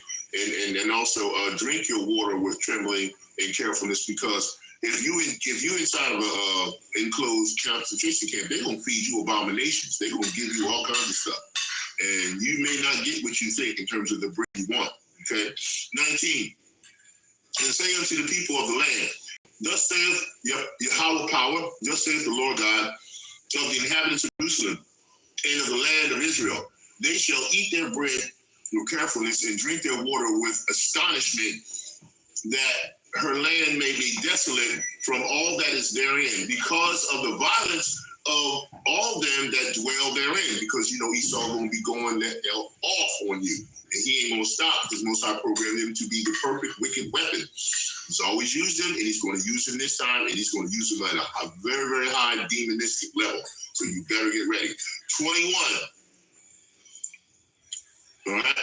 and also drink your water with trembling and carefulness, because if you inside of a enclosed concentration camp, they're gonna feed you abominations. They're gonna give you all kinds of stuff, and you may not get what you think in terms of the bread you want. Okay, 19. And say unto the people of the land, thus saith Yahawah power, thus saith the Lord God of the inhabitants of Jerusalem and of the land of Israel. They shall eat their bread with carefulness and drink their water with astonishment, that her land may be desolate from all that is therein, because of the violence of all them that dwell therein. Because, you know, Esau going to be going off on you. And he ain't going to stop, because Most High programmed him to be the perfect wicked weapon. He's always used him, and he's going to use him this time, and he's going to use him at a very, very high demonistic level. So you better get ready. 21. All right?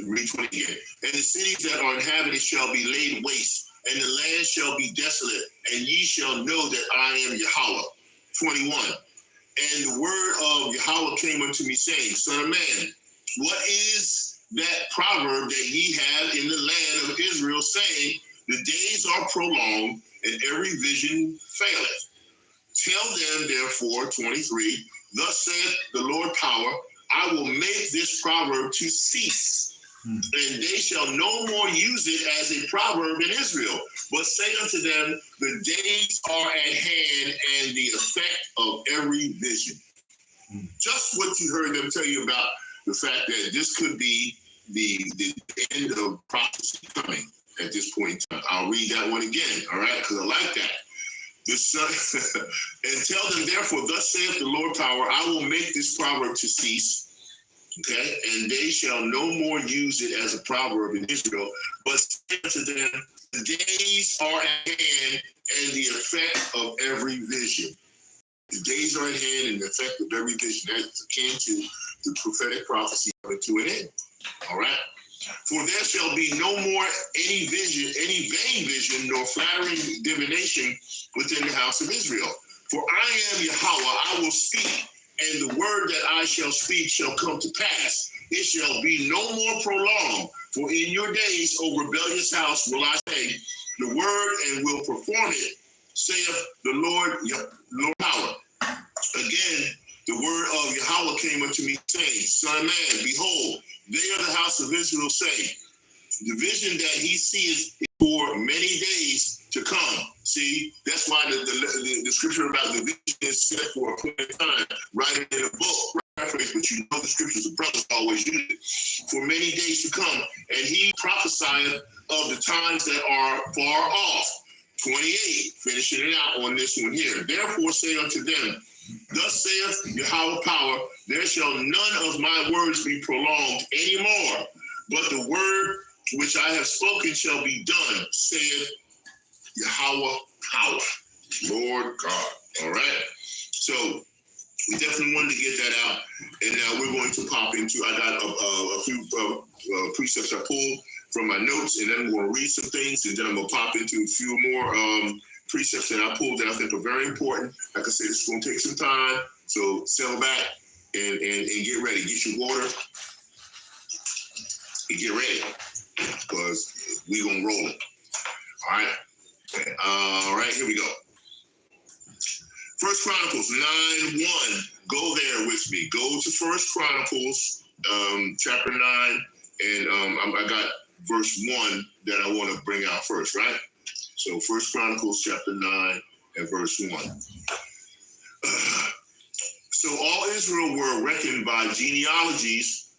Read 20 again. And the cities that are inhabited shall be laid waste, and the land shall be desolate, and ye shall know that I am Yahawah. 21. And the word of Yahawah came unto me, saying, Son of man, what is that proverb that ye have in the land of Israel, saying, the days are prolonged, and every vision faileth? Tell them, therefore, 23, thus saith the Lord power, I will make this proverb to cease, and they shall no more use it as a proverb in Israel, but say unto them, the days are at hand, and the effect of every vision. Just what you heard them tell you about the fact that this could be the end of prophecy coming at this point in time. I'll read that one again, all right, because I like that. And tell them, therefore, thus saith the Lord power, I will make this proverb to cease, okay, and they shall no more use it as a proverb in Israel, but say to them, the days are at hand, and the effect of every vision. The days are at hand, and the effect of every vision. That's akin to the prophetic prophecy coming to an end. All right. For there shall be no more any vain vision, nor flattering divination within the house of Israel. For I am Yahawah, I will speak, and the word that I shall speak shall come to pass. It shall be no more prolonged. For in your days, O rebellious house, will I say the word and will perform it, saith the Lord Yahweh. Again, the word of Yahweh came unto me, saying, Son of man, behold, they of the house of Israel say, the vision that he seeth for many days to come. See, that's why the scripture about the vision is set for a point in time, writing in a book, reference, but you know the scriptures, the brothers always use it, for many days to come. And he prophesieth of the times that are far off. 28, finishing it out on this one here. Therefore say unto them, thus saith Yahweh power, there shall none of my words be prolonged any more, but the word which I have spoken shall be done, saith Yahweh power, Lord God. All right. So we definitely wanted to get that out. And now we're going to pop into, I got a few precepts I pulled from my notes, and then I'm going to read some things, and then I'm going to pop into a few more precepts that I pulled that I think are very important. Like I said, it's going to take some time. So settle back and get ready. Get your water and get ready, because we're going to roll it. All right. Okay. All right, here we go. First Chronicles 9:1. Go there with me. Go to First Chronicles chapter 9, and I got verse 1 that I want to bring out first, right? So First Chronicles chapter 9 and verse 1. So all Israel were reckoned by genealogies,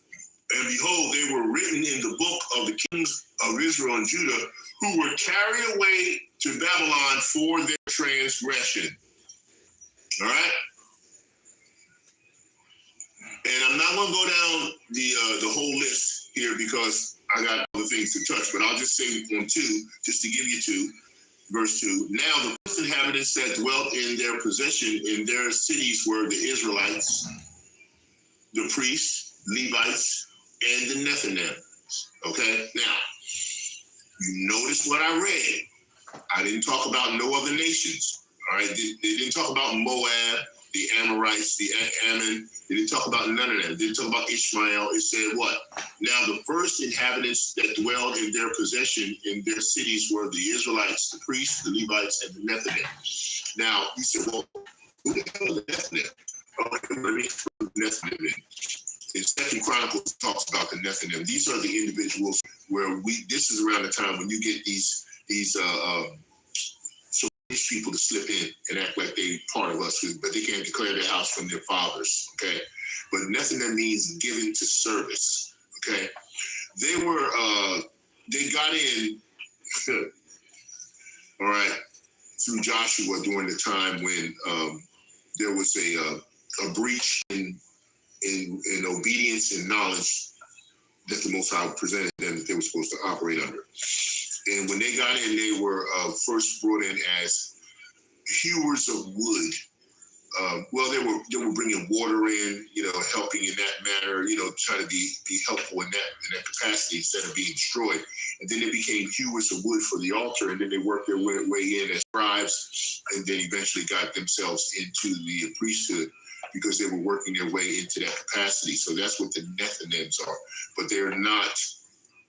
and behold, they were written in the book of the kings of Israel and Judah, who were carried away to Babylon for their transgression. All right? And I'm not going to go down the whole list here because I got other things to touch, but I'll just say on 2, just to give you 2. Verse 2, now the first inhabitants that dwelt in their possession in their cities were the Israelites, the priests, Levites, and the Nethinims. Okay, now, you notice what I read. I didn't talk about no other nations. All right, they didn't talk about Moab, the Amorites, the Ammon. They didn't talk about none of them. They didn't talk about Ishmael. It said what? Now the first inhabitants that dwelled in their possession in their cities were the Israelites, the priests, the Levites, and the Nethinim. Now you said, well, who the hell are the Nethinim? Okay, let me put the Nethinim in Second Chronicles talks about the Nethinim. These are the individuals where this is around the time when you get these people to slip in and act like they're part of us, but they can't declare their house from their fathers, okay? But Nethinim means given to service, okay? They got in, all right, through Joshua during the time when there was a breach in obedience and knowledge that the Most High presented them that they were supposed to operate under. And when they got in, they were first brought in as hewers of wood. They were bringing water in, helping in that manner, trying to be helpful in that capacity instead of being destroyed. And then they became hewers of wood for the altar, and then they worked their way in as scribes, and then eventually got themselves into the priesthood because they were working their way into that capacity. So that's what the Nethinims are, but they're not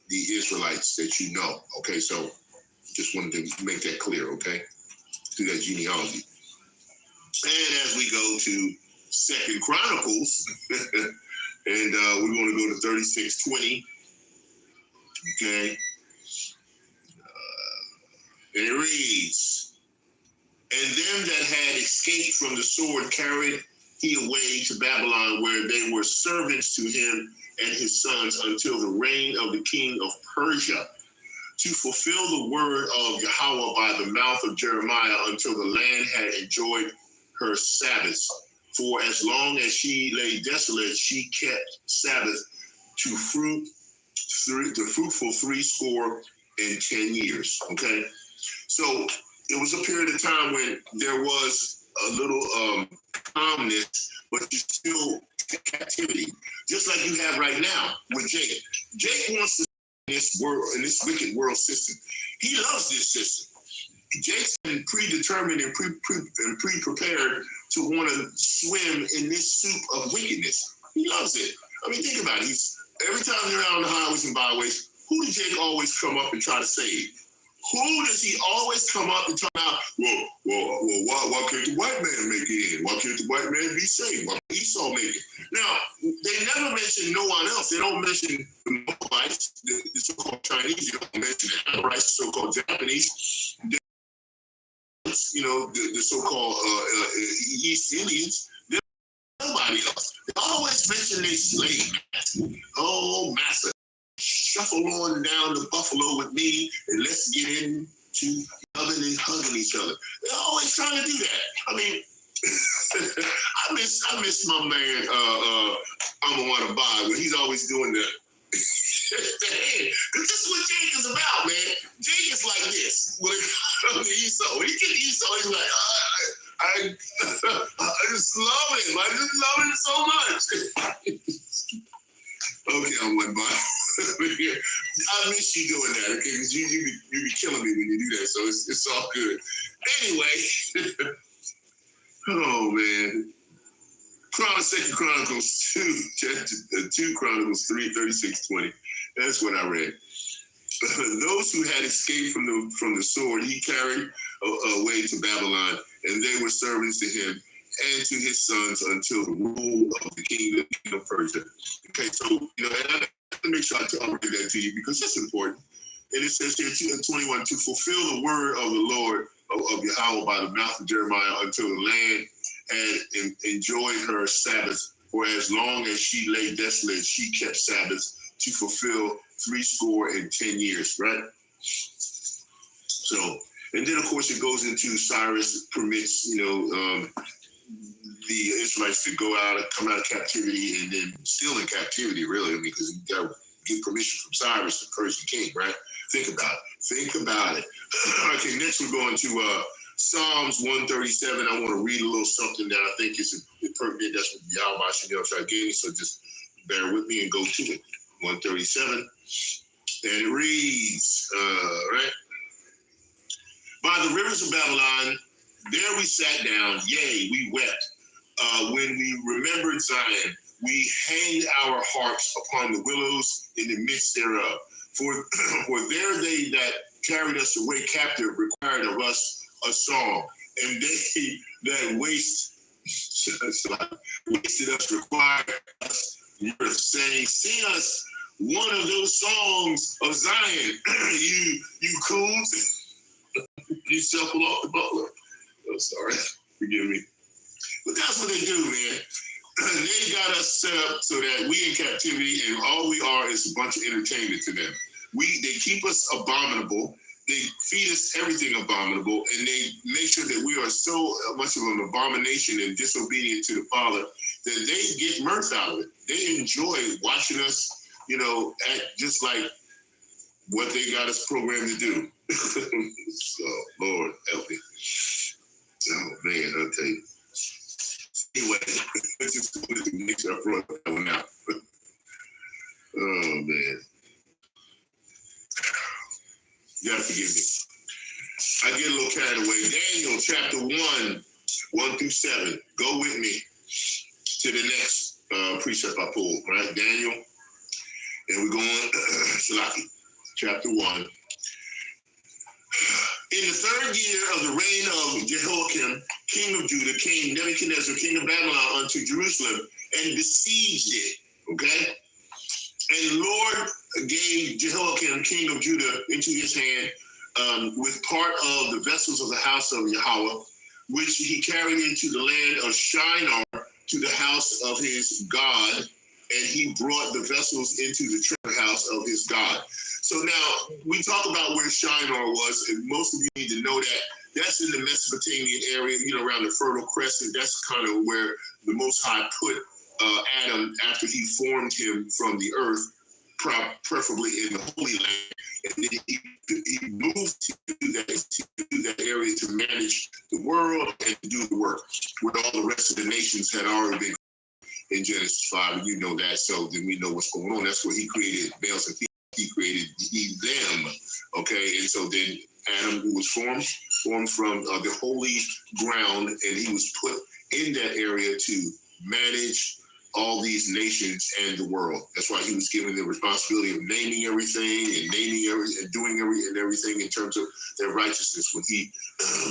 the Israelites that you know. Okay, so just wanted to make that clear, okay, through that genealogy. And as we go to Second Chronicles, and we want to go to 36:20, okay, and it reads, and them that had escaped from the sword carried he away to Babylon, where they were servants to him and his sons until the reign of the king of Persia, to fulfill the word of Yahawah by the mouth of Jeremiah, until the land had enjoyed her Sabbaths. For as long as she lay desolate, she kept Sabbath to the fruitful 80 years. Okay, so it was a period of time when there was a little calmness, but you still captivity, just like you have right now with Jake. Jake wants to in this world, in this wicked world system. He loves this system. Jake's been predetermined and pre-prepared to want to swim in this soup of wickedness. He loves it. I mean, think about it. Every time they're out on the highways and byways, who does Jake always come up and try to save? Who does he always come up and talk about, why can't the white man make it in? Why can't the white man be saved? Why can't Esau make it? Now, they never mention no one else. They don't mention the Moabites, the so-called Chinese. They don't mention the Amorites, the so-called Japanese. The so-called East Indians. There's nobody else. They always mention their slave master. Oh, master. Shuffle on down the buffalo with me and let's get into loving and hugging each other. They're always trying to do that. I mean, I miss my man I'm wanna buy when he's always doing that. Because this is what Jake is about, man. Jake is like this when it comes to Esau. When he gets Esau, he's like, I just love him. I just love him so much. Okay, I'm one by. I miss you doing that, okay? Because you be killing me when you do that, so it's all good. Anyway, oh man, Second Chronicles 2, chapter 2 Chronicles 3, 36, 20. That's what I read. Those who had escaped from the sword, he carried away to Babylon, and they were servants to him and to his sons until the rule of the kingdom of Persia. Okay, so, and I have to make sure I read that to you because it's important. And it says here, 21, to fulfill the word of the Lord of Yahweh by the mouth of Jeremiah until the land had enjoyed her Sabbath. For as long as she lay desolate, she kept Sabbaths to fulfill 70 years, right? So, and then of course it goes into Cyrus permits, the Israelites to go out and come out of captivity and then still in captivity, really, because you got to get permission from Cyrus, the Persian king, right? Think about it. Okay, next we're going to Psalms 137. I want to read a little something that I think is pertinent. That's what YAHAWAH'S gave me, so just bear with me and go to it. 137. And it reads, right? By the rivers of Babylon, there we sat down, yea, we wept. When we remembered Zion, we hanged our harps upon the willows in the midst thereof. For there they that carried us away captive required of us a song, and they that wasted us required us mirth, saying, sing us one of those songs of Zion, you coons. You shuffle off the butler. Oh, sorry, forgive me. But that's what they do, man. They got us set up so that we in captivity, and all we are is a bunch of entertainment to them. They keep us abominable. They feed us everything abominable, and they make sure that we are so much of an abomination and disobedient to the Father that they get mirth out of it. They enjoy watching us, act just like what they got us programmed to do. So, Lord, help me. Oh, man, I'll tell you. Anyway, I just wanted to make sure I brought that one out. Oh, man. You gotta forgive me. I get a little carried away. Daniel chapter 1 through 7. Go with me to the next precept I pulled, right? Daniel. And we're going, Shalaki, chapter 1. In the 3rd year of the reign of Jehoiakim, king of Judah, came Nebuchadnezzar, king of Babylon, unto Jerusalem and besieged it. Okay? And the Lord gave Jehoiakim, king of Judah, into his hand with part of the vessels of the house of Yahweh, which he carried into the land of Shinar to the house of his God, and he brought the vessels into the treasure house of his God. So now we talk about where Shinar was, and most of you need to know that that's in the Mesopotamian area, around the Fertile Crescent. That's kind of where the Most High put Adam after he formed him from the earth, preferably in the Holy Land. And then he moved to that area to manage the world and do the work, where all the rest of the nations had already been in Genesis 5, you know that, so then we know what's going on. That's where he created males and females. He created them, okay? And so then Adam, who was formed from the holy ground, and he was put in that area to manage all these nations and the world. That's why he was given the responsibility of naming everything and doing everything in terms of their righteousness. When he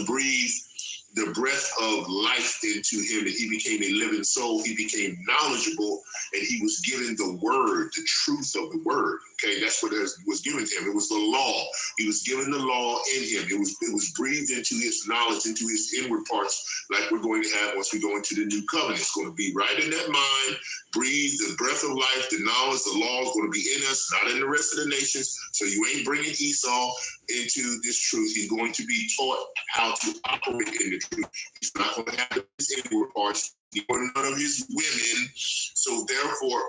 breathed the breath of life into him and he became a living soul, he became knowledgeable, and he was given the word, the truth of the word. Okay, that's what was given to him. It was the law. He was given the law in him. It was breathed into his knowledge, into his inward parts, like we're going to have once we go into the new covenant. It's going to be right in that mind. Breathe the breath of life, the knowledge, the law is going to be in us, not in the rest of the nations. So you ain't bringing Esau into this truth. He's going to be taught how to operate in the truth. He's not going to have his inward parts, or none of his women. So therefore,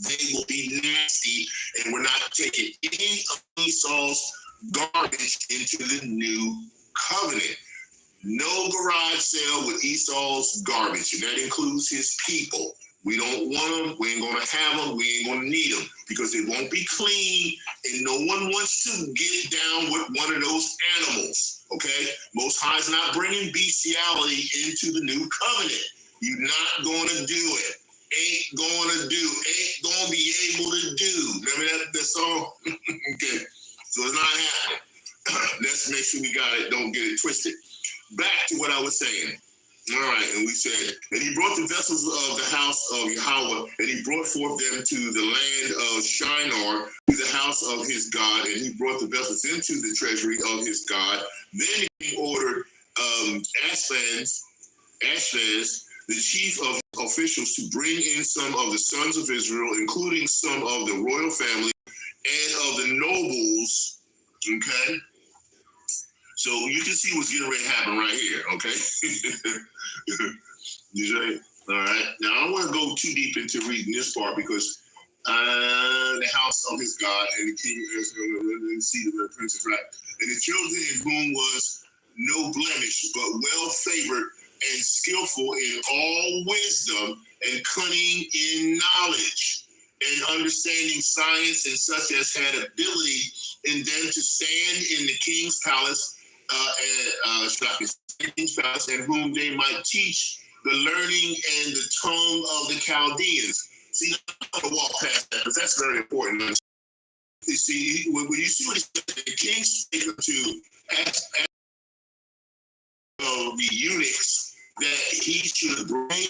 they will be nasty, and we're not taking any of Esau's garbage into the new covenant. No garage sale with Esau's garbage, and that includes his people. We don't want them. We ain't going to have them. We ain't going to need them because they won't be clean, and no one wants to get down with one of those animals, okay? Most High is not bringing bestiality into the new covenant. You're not going to do it. Ain't going to be able to do. Remember that song? Okay, so it's not happening. Let's make sure we got it. Don't get it twisted. Back to what I was saying. All right, and we said, and he brought the vessels of the house of Yahweh, and he brought forth them to the land of Shinar, to the house of his God, and he brought the vessels into the treasury of his God. Then he ordered Ashpenaz, the chief of officials, to bring in some of the sons of Israel, including some of the royal family and of the nobles, okay? So you can see what's getting ready to happen right here, okay? You say, all right. Now, I don't want to go too deep into reading this part because the house of his God and the king, and the seed of the princess, right? And the children in whom was no blemish, but well favored and skillful in all wisdom and cunning in knowledge and understanding science, and such as had ability in them to stand in the king's palace, and whom they might teach the learning and the tongue of the Chaldeans. See, I'm going to walk past that because that's very important. You see, when you see what he said, the king spake to the eunuchs that he should bring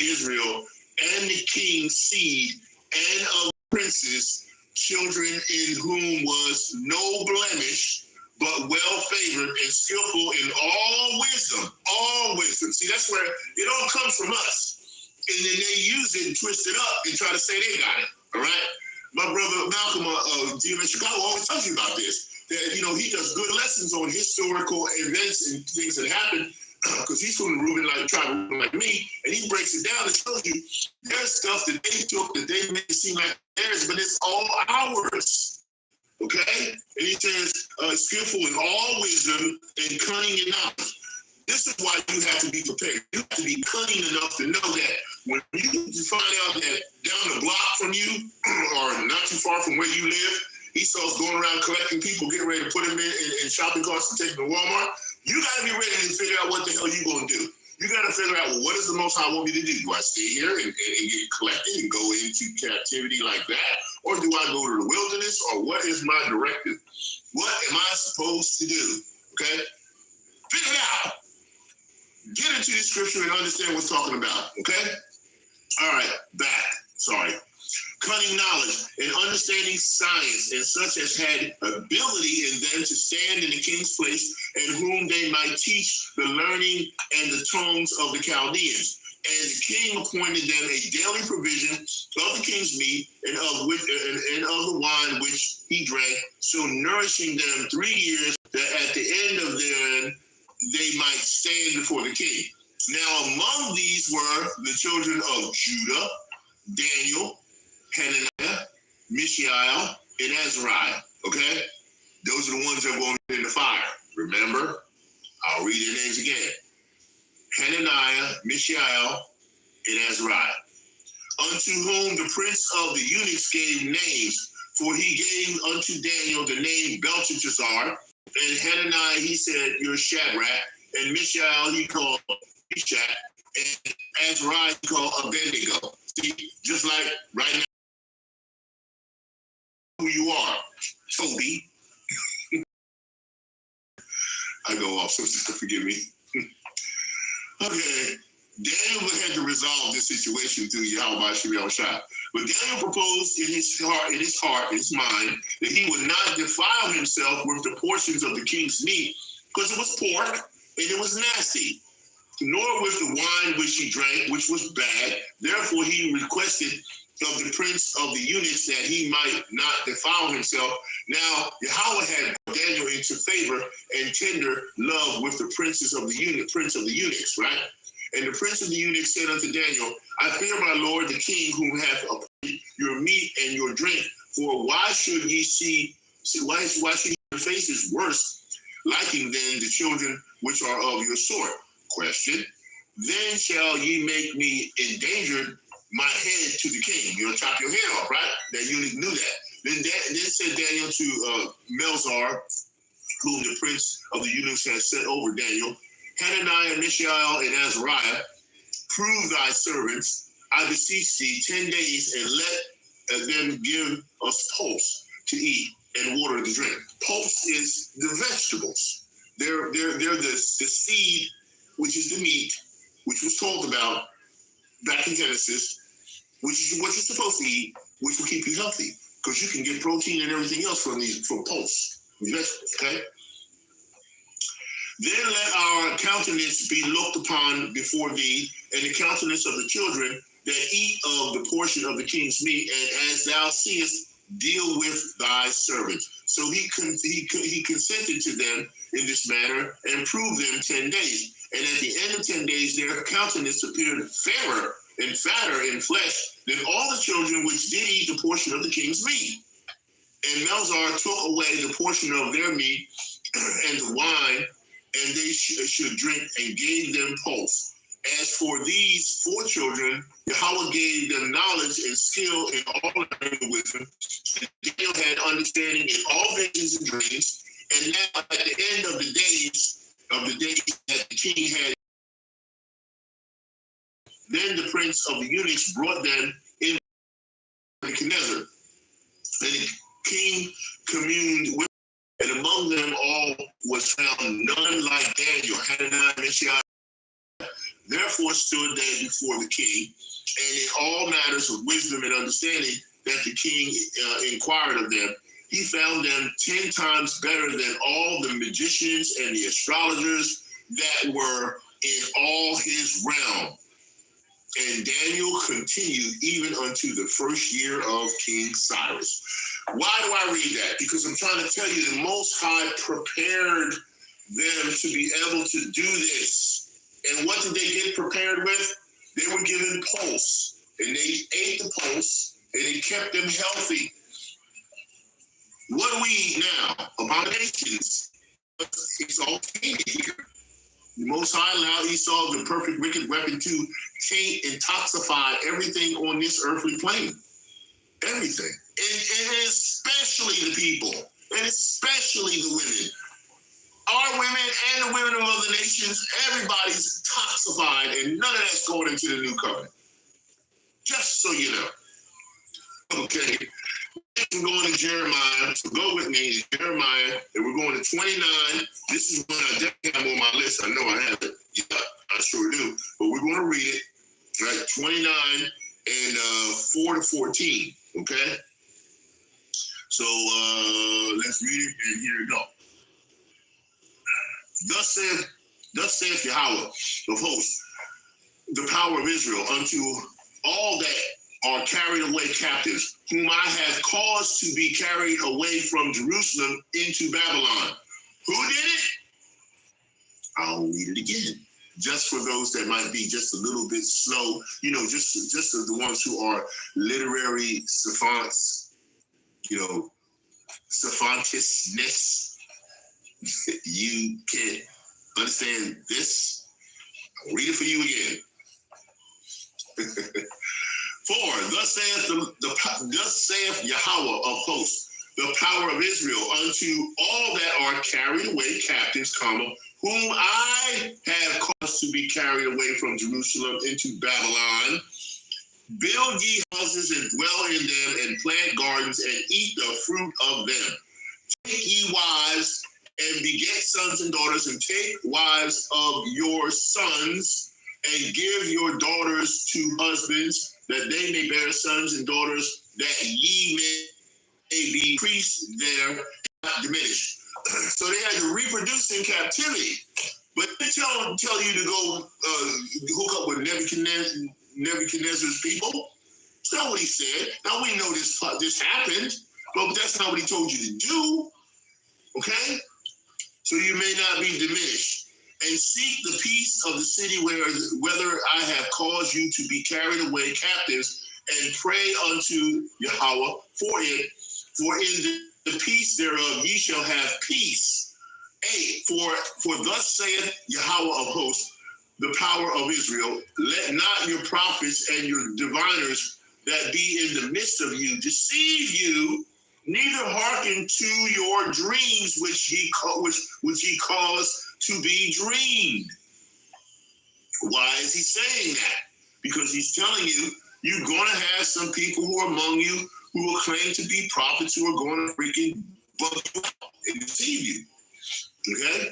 Israel and the king's seed and of princes, children in whom was no blemish, but well favored and skillful in all wisdom. All wisdom. See, that's where it all comes from us. And then they use it and twist it up and try to say they got it. All right? My brother Malcolm, GM in Chicago, always tells you about this. That, you know, he does good lessons on historical events and things that happen because he's from the Reuben tribe like me, and he breaks it down and shows you there's stuff that they took that they make it seem like theirs, but it's all ours. Okay? And he says, skillful in all wisdom and cunning in knowledge. This is why you have to be prepared. You have to be cunning enough to know that when you find out that down the block from you, or not too far from where you live, Esau's going around collecting people, getting ready to put them in shopping carts and take them to Walmart, you got to be ready to figure out what the hell you're going to do. You got to figure out, well, what does the Most High want me to do? Do I stay here and get collected and go into captivity like that? Or do I go to the wilderness? Or what is my directive? What am I supposed to do? Okay? Figure it out. Get into the scripture and understand what's talking about. Okay? All right. Back. Sorry. Cunning knowledge and understanding science, and such as had ability in them to stand in the king's place, and whom they might teach the learning and the tongues of the Chaldeans. And the king appointed them a daily provision of the king's meat and of the wine which he drank, so nourishing them 3 years, that at the end of them they might stand before the king. Now among these were the children of Judah, Daniel, Hananiah, Mishael, and Azariah. Okay? Those are the ones that were going in the fire. Remember? I'll read their names again. Hananiah, Mishael, and Azariah, unto whom the prince of the eunuchs gave names, for he gave unto Daniel the name Belteshazzar, and Hananiah he said, you're Shadrach, and Mishael he called Meshach, and Azariah he called Abednego. See, just like right now, who you are, Toby. I go off, so forgive me. Okay, Daniel had to resolve this situation through YAHAWAH'S. But Daniel proposed in his mind, that he would not defile himself with the portions of the king's meat, because it was pork and it was nasty, nor with the wine which he drank, which was bad. Therefore he requested of the prince of the eunuchs that he might not defile himself. Now Yahweh had brought Daniel into favor and tender love with the prince of the eunuchs, right? And the prince of the eunuchs said unto Daniel, I fear my lord the king, whom hath appointed your meat and your drink. For why should ye why should your faces worse, liking than the children which are of your sort? Question. Then shall ye make me endangered my head to the king. You'll chop your head off, right? That eunuch knew that. Then said Daniel to Melzar, whom the prince of the eunuchs had set over Daniel, Hananiah, Mishael, and Azariah, prove thy servants, I beseech thee, 10 days, and let them give us pulse to eat and water to drink. Pulse is the vegetables. They're the seed, which is the meat, which was told about back in Genesis, which is what you're supposed to eat, which will keep you healthy, because you can get protein and everything else from pulse, vegetables, okay? Then let our countenance be looked upon before thee, and the countenance of the children that eat of the portion of the king's meat, and as thou seest, deal with thy servant. So he consented to them in this manner, and proved them 10 days. And at the end of 10 days, their countenance appeared fairer and fatter in flesh than all the children which did eat the portion of the king's meat. And Melzar took away the portion of their meat and the wine, and they should drink, and gave them pulse. As for these 4 children, Yahweh gave them knowledge and skill in all learning and wisdom. Daniel had understanding in all visions and dreams. And now at the end of the days that the king had, then the prince of the eunuchs brought them in Nebuchadnezzar. And the king communed with them, and among them all was found none like Daniel, Hananiah, Mishael. Therefore stood they before the king, and in all matters of wisdom and understanding that the king inquired of them, he found them 10 times better than all the magicians and the astrologers that were in all his realm. And Daniel continued even unto the first year of King Cyrus. Why do I read that? Because I'm trying to tell you the Most High prepared them to be able to do this. And what did they get prepared with? They were given pulse, and they ate the pulse, and it kept them healthy. What do we eat now? Abominations. It's all tainted here. The Most High allowed Esau the perfect wicked weapon to taint and toxify everything on this earthly plane. Everything. And especially the people, and especially the women. Our women and the women of other nations, everybody's toxified, and none of that's going into the new covenant. Just so you know. Okay. We're going to Jeremiah, so go with me to Jeremiah, and we're going to 29. This is one I definitely have on my list. I know I have it. Yeah, I sure do. But we're going to read it, right? 29 and 4 to 14, okay? So let's read it, and here we go. Thus saith Yahweh of hosts, the power of Israel, unto all that are carried away captives, whom I have caused to be carried away from Jerusalem into Babylon. Who did it? I'll read it again, just for those that might be just a little bit slow, you know, just the ones who are literary savants, you know, savantisness. You can't understand this. I'll read it for you again. For thus saith Yahweh of hosts, the power of Israel, unto all that are carried away captives, whom I have caused to be carried away from Jerusalem into Babylon. Build ye houses and dwell in them, and plant gardens and eat the fruit of them. Take ye wives and beget sons and daughters, and take wives of your sons, and give your daughters to husbands, that they may bear sons and daughters, that ye may be increased there, and not diminished. So they had to reproduce in captivity. But they tell you to go hook up with Nebuchadnezzar's people. It's not what he said. Now we know this happened, but that's not what he told you to do. Okay? So you may not be diminished. And seek the peace of the city whether I have caused you to be carried away captives, and pray unto Yahweh for it, for in the peace thereof ye shall have peace. 8, for thus saith Yahweh of hosts, the power of Israel, let not your prophets and your diviners that be in the midst of you deceive you, neither hearken to your dreams which ye cause to be dreamed. Why is he saying that? Because he's telling you, you're going to have some people who are among you who will claim to be prophets, who are going to freaking bug you out and deceive you. Okay?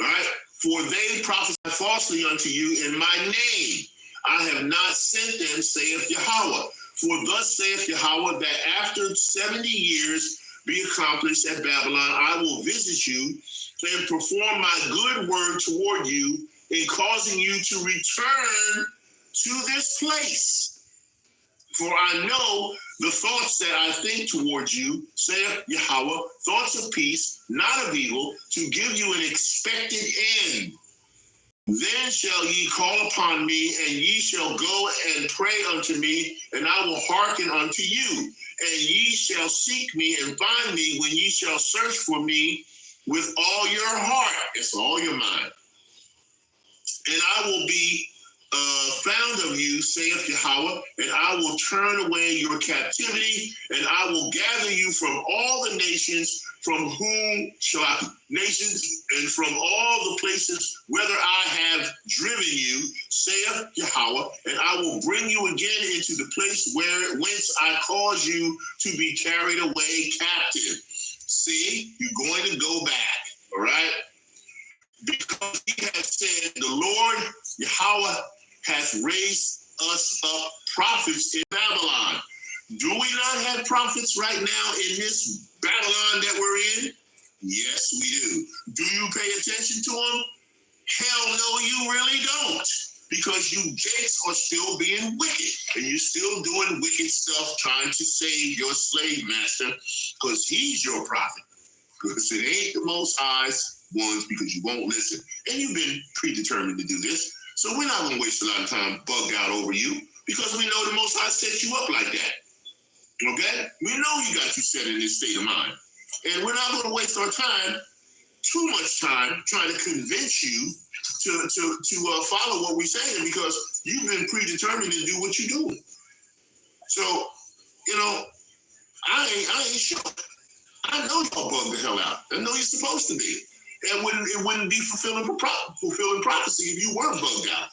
All right? For they prophesy falsely unto you in my name. I have not sent them, saith Yahweh. For thus saith Yahweh, that after 70 years be accomplished at Babylon, I will visit you and perform my good word toward you in causing you to return to this place. For I know the thoughts that I think towards you, saith Yahweh, thoughts of peace, not of evil, to give you an expected end. Then shall ye call upon me, and ye shall go and pray unto me, and I will hearken unto you. And ye shall seek me and find me when ye shall search for me with all your heart. It's all your mind. And I will be found of you, saith Yahweh, and I will turn away your captivity, and I will gather you from all the nations, and from all the places whither I have driven you, saith Yahweh, and I will bring you again into the place whence I caused you to be carried away captive. See, you're going to go back, all right? Because he has said, the Lord Yahweh hath raised us up prophets in Babylon. Do we not have prophets right now in this Babylon that we're in? Yes, we do. Do you pay attention to them? Hell no, you really don't. Because you gates are still being wicked, and you're still doing wicked stuff trying to save your slave master, because he's your prophet. Because it ain't the Most High's ones, because you won't listen. And you've been predetermined to do this. So we're not going to waste a lot of time bugged out over you, because we know the Most High set you up like that. Okay? We know he got you set in this state of mind. And we're not going to waste our time, too much time, trying to convince you to follow what we're saying, because you've been predetermined to do what you're doing. So, I ain't sure. I know y'all bugged the hell out. I know you're supposed to be. And it wouldn't be fulfilling prophecy if you weren't bugged out.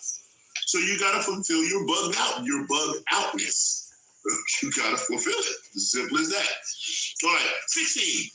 So you got to fulfill your bugged outness. You got to fulfill it. As simple as that. All right, 16.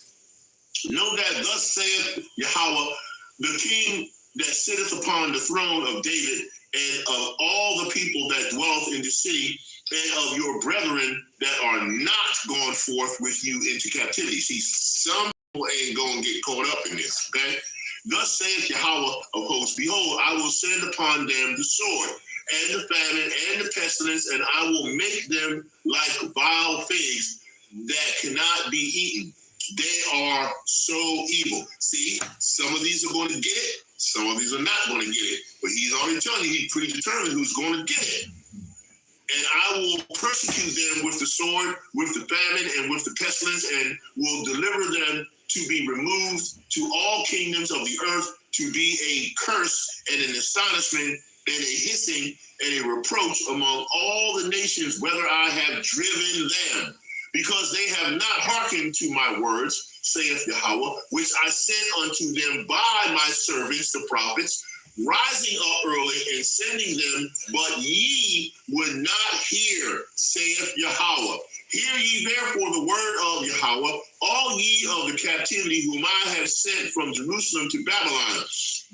Know that thus saith Yahweh, the king that sitteth upon the throne of David, and of all the people that dwelleth in the city, and of your brethren that are not gone forth with you into captivity. See, some people ain't going to get caught up in this, okay? Thus saith Yahweh of hosts, behold, I will send upon them the sword, and the famine, and the pestilence, and I will make them like vile figs that cannot be eaten. They are so evil. See, some of these are going to get it, some of these are not going to get it. But he's already telling you, he's predetermined who's going to get it. And I will persecute them with the sword, with the famine, and with the pestilence, and will deliver them to be removed to all kingdoms of the earth, to be a curse and an astonishment and a hissing and a reproach among all the nations, whether I have driven them, because they have not hearkened to my words, saith Yahweh, which I sent unto them by my servants, the prophets, rising up early and sending them, but ye would not hear, saith Yahweh. Hear ye therefore the word of Yahweh, all ye of the captivity whom I have sent from Jerusalem to Babylon.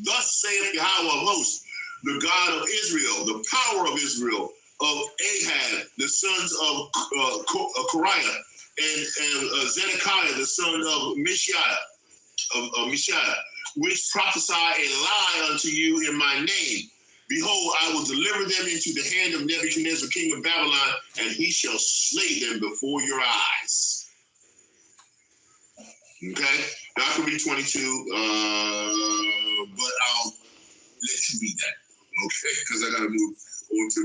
Thus saith Yahweh of hosts, the God of Israel, the power of Israel, of Ahab, the sons of Koriah, and Zedekiah, the son of Mishiah, which prophesy a lie unto you in my name. Behold, I will deliver them into the hand of Nebuchadnezzar, king of Babylon, and he shall slay them before your eyes. Okay? Now I can read 22, but I'll let you read that. Okay? Because I got to move on to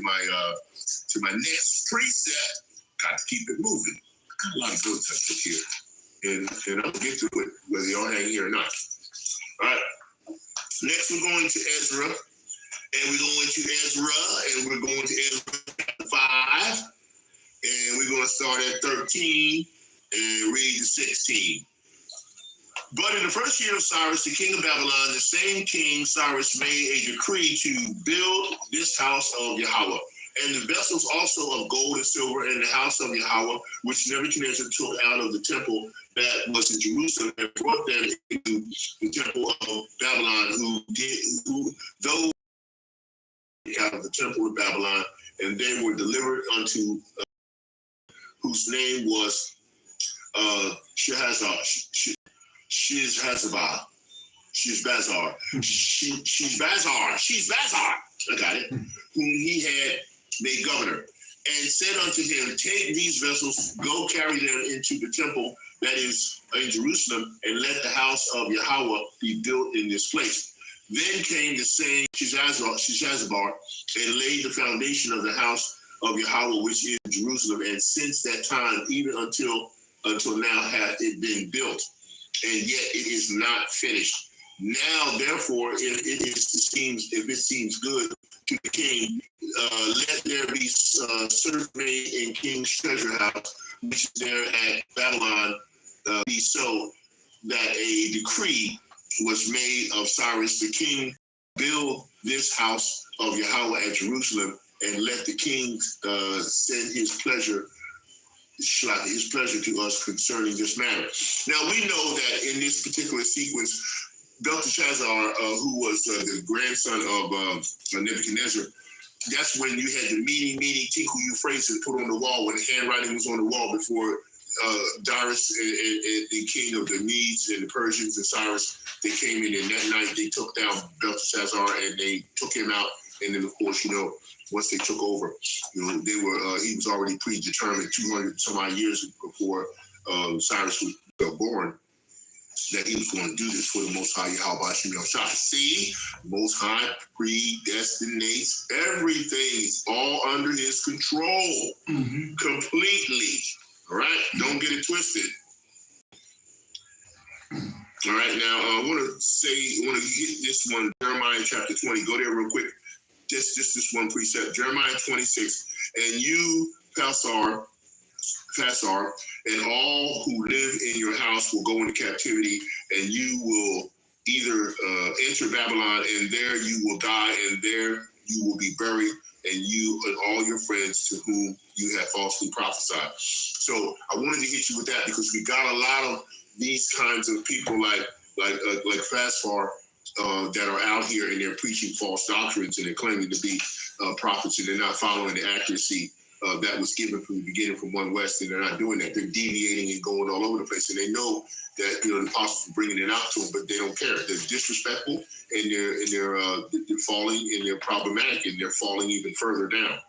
my next precept. Got to keep it moving. I got a lot of notes I took here. And I'll get to it, whether y'all hang here or not. All right. Next, we're going to Ezra. And we're going to Ezra, and we're going to Ezra 5, and we're going to start at 13 and read to 16. But in the first year of Cyrus, the king of Babylon, the same king Cyrus made a decree to build this house of Yahweh, and the vessels also of gold and silver in the house of Yahweh, which Nebuchadnezzar took out of the temple that was in Jerusalem and brought them into the temple of Babylon, those out of the temple of Babylon, and they were delivered unto whose name was Sheshbazzar. I got it. Whom he had made governor, and said unto him, take these vessels, go carry them into the temple that is in Jerusalem, and let the house of Yahweh be built in this place. Then came the same Sheshbazzar and laid the foundation of the house of Yahweh, which is in Jerusalem, and since that time, even until now, hath it been built, and yet it is not finished. Now, therefore, if it seems good to the king, let there be survey in king's treasure house, which is there at Babylon, be so that a decree was made of Cyrus the king, build this house of Yahweh at Jerusalem, and let the king send his pleasure to us concerning this matter. Now we know that in this particular sequence, Belteshazzar, who was the grandson of Nebuchadnezzar, that's when you had the meeting, tinkle Euphrates put on the wall, when the handwriting was on the wall before Darius and the king of the Medes and the Persians and Cyrus, they came in, and that night they took down Belteshazzar and they took him out. And then, of course, once they took over, they were he was already predetermined 200 some odd years before Cyrus was born, that he was going to do this for the Most High YAHAWAH'S. See, Most High predestinates everything. It's all under his control, completely. All right, don't get it twisted. All right, now I want to hit this one, Jeremiah chapter 20. Go there real quick. Just this one precept, Jeremiah 26. And you, Pasar, and all who live in your house will go into captivity, and you will either enter Babylon, and there you will die, and there you will be buried, and you and all your friends to whom you have falsely prophesied. So I wanted to hit you with that because we got a lot of these kinds of people like Fasfar that are out here and they're preaching false doctrines and they're claiming to be prophets, and they're not following the accuracy that was given from the beginning from One West, and they're not doing that. They're deviating and going all over the place, and they know that the apostles are bringing it out to them, but they don't care. They're disrespectful, and they're falling, and they're problematic, and they're falling even further down.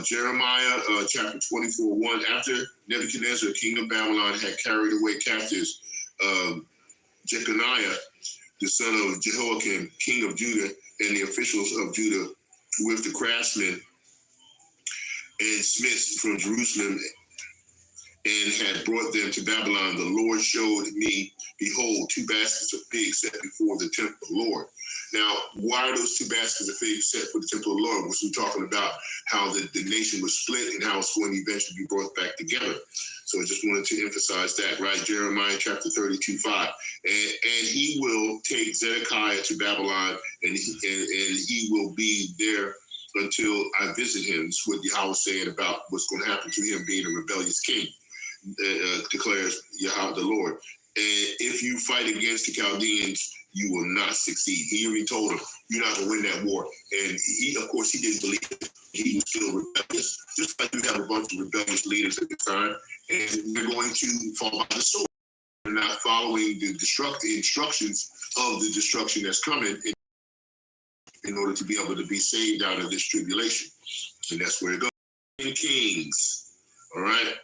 Jeremiah chapter 24:1. After Nebuchadnezzar, king of Babylon, had carried away captives Jeconiah, the son of Jehoiakim, king of Judah, and the officials of Judah, with the craftsmen and smiths from Jerusalem, and had brought them to Babylon, the Lord showed me behold, 2 baskets of figs set before the temple of the Lord. Now, why are those 2 baskets of figs set for the temple of the Lord? We're talking about how the nation was split and how it's going to eventually be brought back together. So I just wanted to emphasize that, right? Jeremiah chapter 32:5. And he will take Zedekiah to Babylon, and he will be there until I visit him. That's what Yahweh is saying about what's going to happen to him being a rebellious king, declares Yahweh the Lord. And if you fight against the Chaldeans, you will not succeed. He already told him, you're not going to win that war. And he, of course, he didn't believe it. He was still rebellious. Just like you have a bunch of rebellious leaders at the time, and they're going to fall by the sword. They're not following the instructions of the destruction that's coming in order to be able to be saved out of this tribulation. And that's where it goes. In Kings, all right,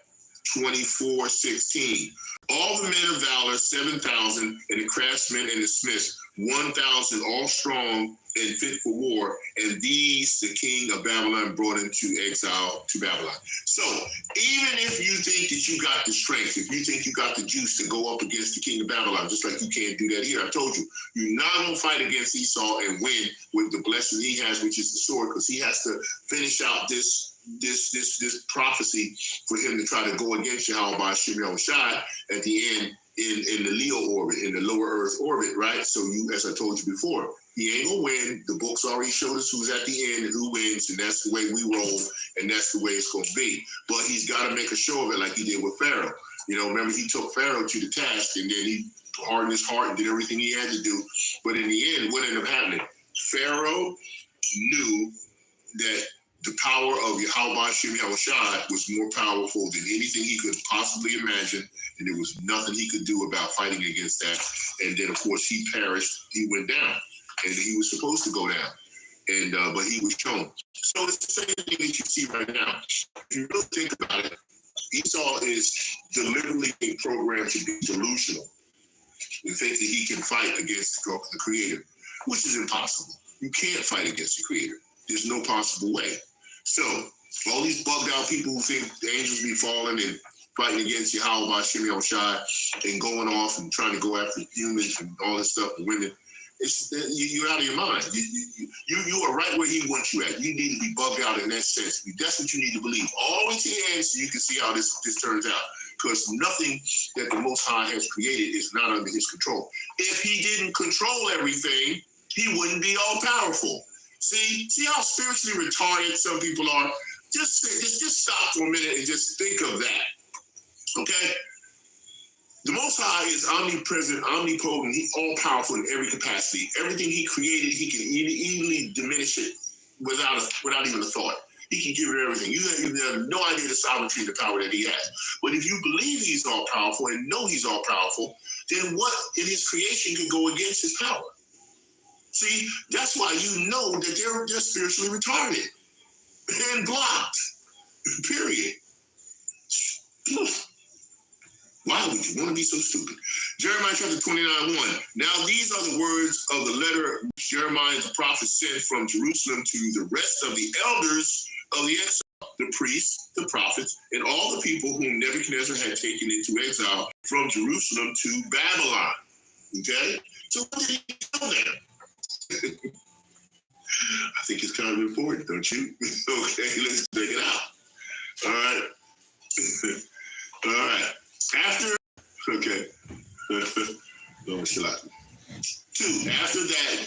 24:16. All the men of valor, 7,000, and the craftsmen and the smiths, 1,000, all strong and fit for war. And these the king of Babylon brought into exile to Babylon. So even if you think that you got the strength, if you think you got the juice to go up against the king of Babylon, just like you can't do that here, I told you, you're not going to fight against Esau and win with the blessing he has, which is the sword, because he has to finish out this prophecy for him to try to go against YAHAWAH'S at the end in the Leo orbit, in the lower Earth orbit, right? So you, as I told you before, he ain't gonna win. The books already showed us who's at the end and who wins, and that's the way we roll, and that's the way it's gonna be. But he's got to make a show of it, like he did with Pharaoh. You know, remember he took Pharaoh to the task, and then he hardened his heart and did everything he had to do. But in the end, what ended up happening? Pharaoh knew that the power of YAHAWAH was more powerful than anything he could possibly imagine, and there was nothing he could do about fighting against that. And then, of course, he perished. He went down, and he was supposed to go down, and but he was shown. So it's the same thing that you see right now. If you really think about it, Esau is deliberately being programmed to be delusional and think that he can fight against the Creator, which is impossible. You can't fight against the Creator. There's no possible way. So all these bugged out people who think the angels be falling and fighting against YAHAWAH and going off and trying to go after humans and all this stuff and women, you're out of your mind. You are right where he wants you at. You need to be bugged out in that sense. That's what you need to believe. All the way to the end so you can see how this turns out. Because nothing that the Most High has created is not under his control. If he didn't control everything, he wouldn't be all powerful. See how spiritually retarded some people are? Just stop for a minute and just think of that, okay? The Most High is omnipresent, omnipotent. He's all-powerful in every capacity. Everything he created, he can easily diminish it without even a thought. He can give it everything. You have no idea the sovereignty and the power that he has. But if you believe he's all-powerful and know he's all-powerful, then what in his creation can go against his power? See, that's why you know that they're spiritually retarded and blocked, period. Why would you want to be so stupid? Jeremiah chapter 29:1. Now these are the words of the letter which Jeremiah the prophet sent from Jerusalem to the rest of the elders of the exile, the priests, the prophets, and all the people whom Nebuchadnezzar had taken into exile from Jerusalem to Babylon. Okay? So what did he tell them? I think it's kind of important, don't you? Okay, let's check it out. All right. All right. Okay. After that,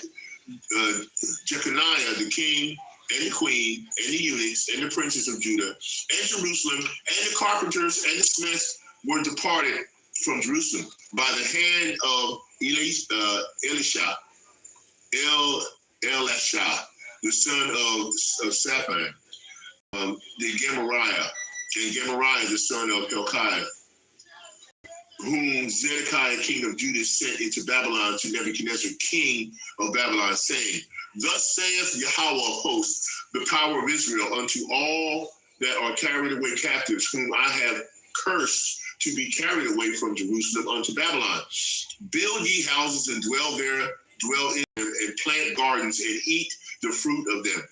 Jeconiah, the king, and the queen, and the eunuchs, and the princes of Judah, and Jerusalem, and the carpenters, and the smiths were departed from Jerusalem by the hand of Elisha, the son of Shaphan, the Gemariah, and Gemariah, the son of Hilkiah, whom Zedekiah, king of Judah, sent into Babylon to Nebuchadnezzar, king of Babylon, saying, Thus saith Yahweh of hosts, the power of Israel, unto all that are carried away captives, whom I have cursed to be carried away from Jerusalem unto Babylon. Build ye houses and dwell in them, and plant gardens and eat the fruit of them.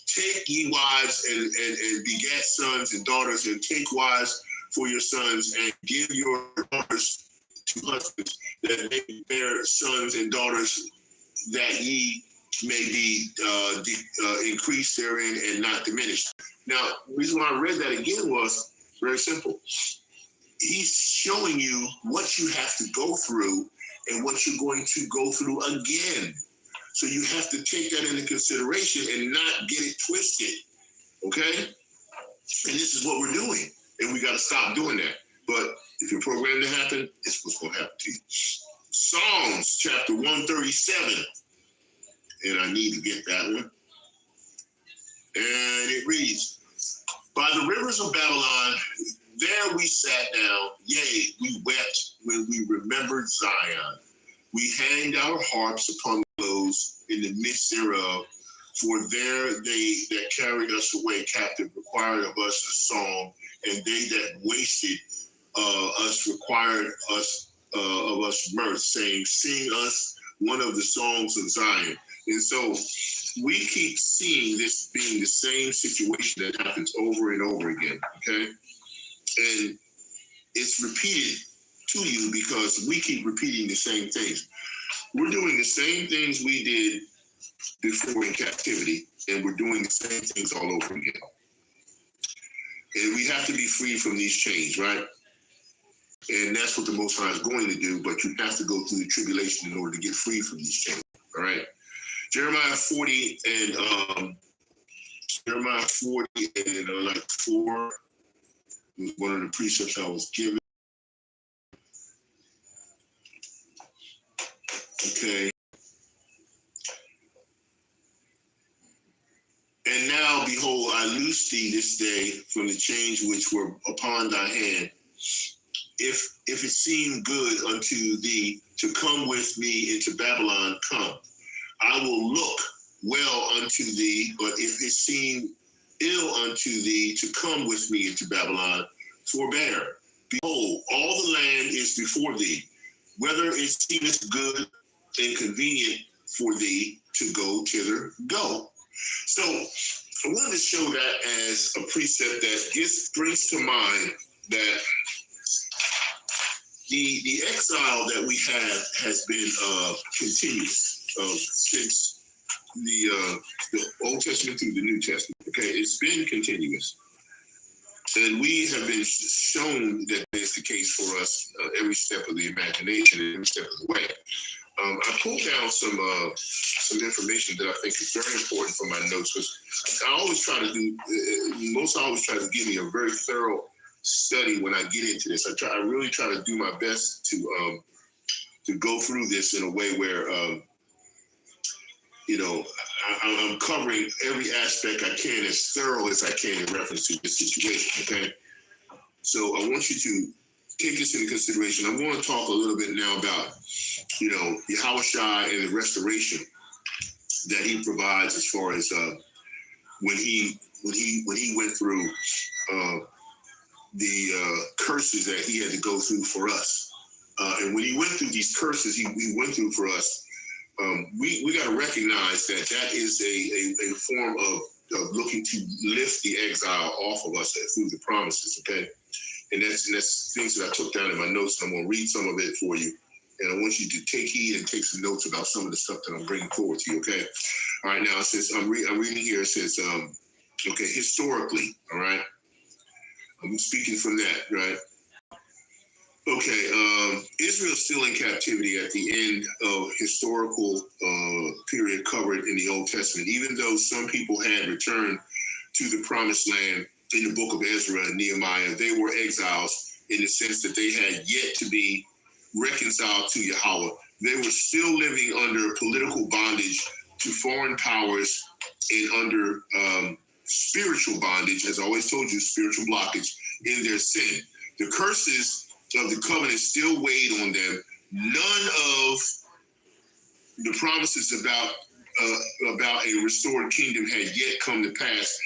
Take ye wives and begat sons and daughters, and take wives for your sons, and give your daughters to husbands, that they bear sons and daughters, that ye may be increased therein and not diminished. Now, the reason why I read that again was very simple. He's showing you what you have to go through and what you're going to go through again. So you have to take that into consideration and not get it twisted, okay? And this is what we're doing, and we got to stop doing that. But if you're programmed to happen, it's what's going to happen to you. Psalms chapter 137, and I need to get that one. And it reads, by the rivers of Babylon, there we sat down, yea, we wept when we remembered Zion. We hanged our harps upon those in the midst thereof, for there they that carried us away captive required of us a song, and they that wasted us required us of us mirth, saying, sing us one of the songs of Zion. And so we keep seeing this being the same situation that happens over and over again, okay? And it's repeated to you because we keep repeating the same things. We're doing the same things we did before in captivity, and we're doing the same things all over again. And we have to be free from these chains, right? And that's what the Most High is going to do, but you have to go through the tribulation in order to get free from these chains, all right? Jeremiah 40 and 4 was one of the precepts I was given. Okay. And now, behold, I loose thee this day from the chains which were upon thy hand. If it seem good unto thee to come with me into Babylon, come. I will look well unto thee, but if it seem ill unto thee to come with me into Babylon, forbear. Behold, all the land is before thee, whether it seemeth good and convenient for thee to go thither, go. So I wanted to show that as a precept that brings to mind that the exile that we have has been continuous since the Old Testament through the New Testament. Okay, it's been continuous. And we have been shown that it's the case for us every step of the imagination and every step of the way. I pulled down some information that I think is very important for my notes, because I always try to do, most always try to give me a very thorough study when I get into this. I really try to do my best to go through this in a way where, I'm covering every aspect I can as thorough as I can in reference to this situation, okay? So I want you to take this into consideration. I'm going to talk a little bit now about, YAHAWAH'S and the restoration that he provides as far as when he went through the curses that he had to go through for us. And when he went through these curses he went through for us, we got to recognize that is a form of looking to lift the exile off of us through the promises, okay? And that's things that I took down in my notes, and I'm going to read some of it for you. And I want you to take heed and take some notes about some of the stuff that I'm bringing forward to you, okay? All right, now it says, I'm reading here, it says, historically, all right? I'm speaking from that, right? Okay, Israel's still in captivity at the end of historical period covered in the Old Testament, even though some people had returned to the promised land in the book of Ezra and Nehemiah. They were exiles in the sense that they had yet to be reconciled to Yahweh. They were still living under political bondage to foreign powers and under spiritual bondage, as I always told you, spiritual blockage in their sin. The curses of the covenant still weighed on them. None of the promises about a restored kingdom had yet come to pass.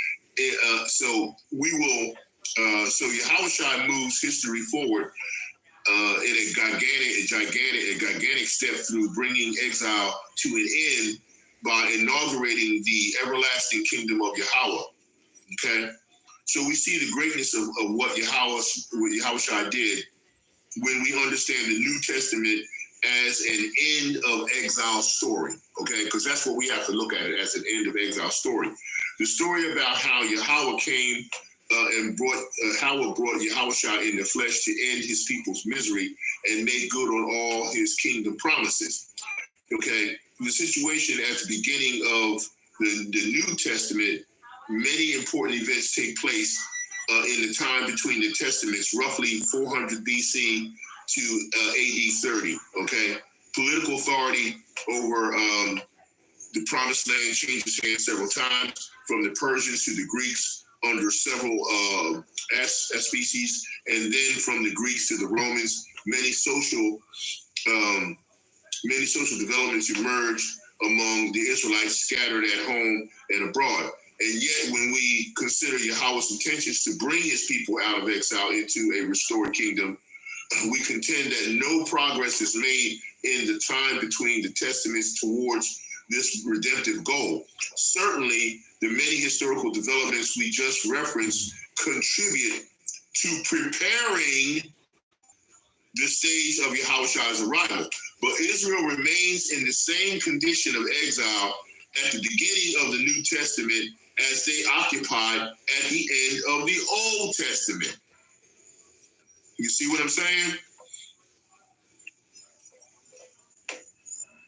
So YAHAWAH'S moves history forward in a gigantic step through bringing exile to an end by inaugurating the everlasting kingdom of Yahweh. Okay, so we see the greatness of what YAHAWAH'S did when we understand the New Testament as an end of exile story, okay? Because that's what we have to look at it as, an end of exile story. The story about how Yahweh came and Yahweh brought Yahawashi in the flesh to end his people's misery and make good on all his kingdom promises. Okay, the situation at the beginning of the New Testament, many important events take place in the time between the testaments, roughly 400 BC to AD 30, okay? Political authority over the Promised Land changes hands several times, from the Persians to the Greeks under several species, and then from the Greeks to the Romans. Many social developments emerged among the Israelites scattered at home and abroad. And yet, when we consider Yahweh's intentions to bring his people out of exile into a restored kingdom, we contend that no progress is made in the time between the testaments towards this redemptive goal. Certainly, the many historical developments we just referenced contribute to preparing the stage of Yahawah's arrival. But Israel remains in the same condition of exile at the beginning of the New Testament as they occupied at the end of the Old Testament. You see what I'm saying?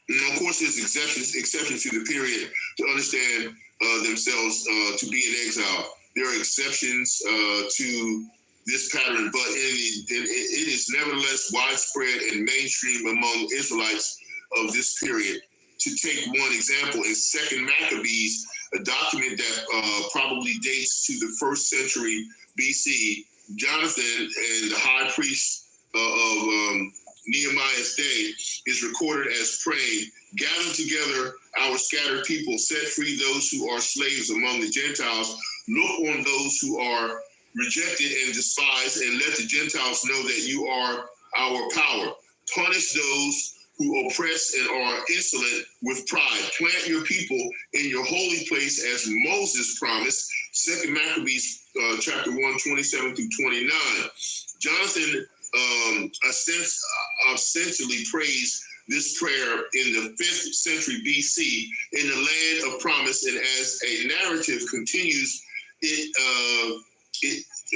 And of course, there's exceptions to the period to understand themselves to be in exile. There are exceptions to this pattern, but it is nevertheless widespread and mainstream among Israelites of this period. To take one example, in 2nd Maccabees, a document that probably dates to the 1st century BC, Jonathan and the high priest of Nehemiah's day is recorded as praying, "Gather together our scattered people, set free those who are slaves among the Gentiles, look on those who are rejected and despised, and let the Gentiles know that you are our power. Punish those who oppress and are insolent with pride. Plant your people in your holy place as Moses promised." 2nd Maccabees chapter 1, 27 through 29. Jonathan essentially prays this prayer in the 5th century BC in the land of promise, and as a narrative continues, it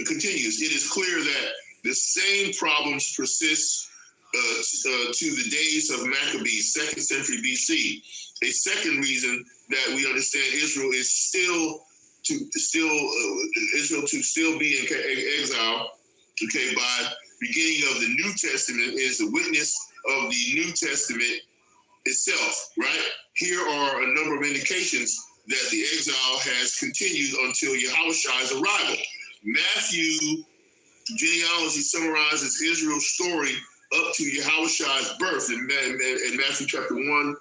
continues. It is clear that the same problems persist to the days of Maccabees, 2nd century BC. A second reason that we understand Israel is still be in exile, okay, by beginning of the New Testament is the witness of the New Testament itself, right? Here are a number of indications that the exile has continued until Yahawa's arrival. Matthew genealogy summarizes Israel's story up to Yahawa's birth in Matthew chapter 1, 1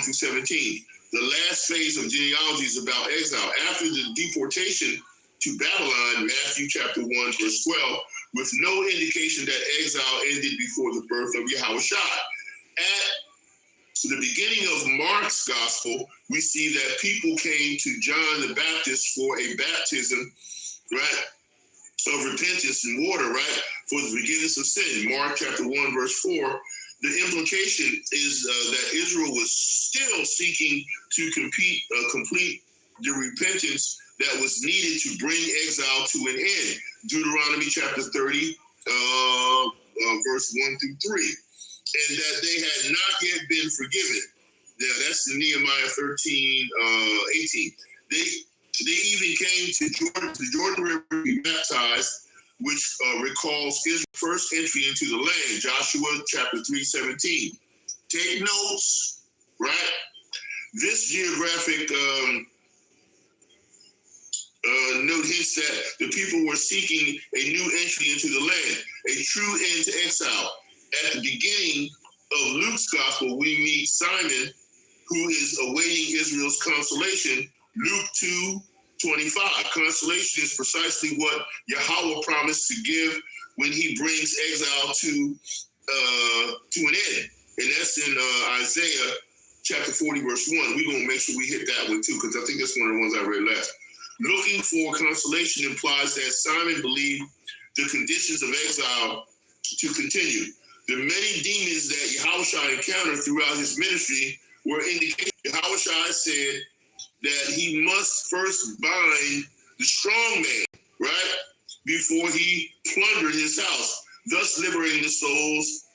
through 17. The last phase of genealogy is about exile. After the deportation to Babylon, Matthew chapter 1, verse 12, with no indication that exile ended before the birth of Yahawashi. At the beginning of Mark's gospel, we see that people came to John the Baptist for a baptism, right, of repentance in water, right, for the forgiveness of sin. Mark chapter 1, verse 4. The implication is that Israel was still seeking to complete the repentance that was needed to bring exile to an end. Deuteronomy chapter 30, verse 1 through 3. And that they had not yet been forgiven. Now, that's in Nehemiah 13, 18. They even came to the Jordan River to be baptized, which recalls Israel's first entry into the land, Joshua chapter 3:17. Take notes, right? This geographic note hints that the people were seeking a new entry into the land, a true end to exile. At the beginning of Luke's gospel, we meet Simon, who is awaiting Israel's consolation. Luke 2:25. Consolation is precisely what Yahweh promised to give when he brings exile to an end. And that's in Isaiah chapter 40, verse 1. We're going to make sure we hit that one too, because I think that's one of the ones I read last. Looking for consolation implies that Simon believed the conditions of exile to continue. The many demons that Yahushua encountered throughout his ministry were indicated. Yahushua said that he must first bind the strong man, right, before he plundered his house, thus liberating the souls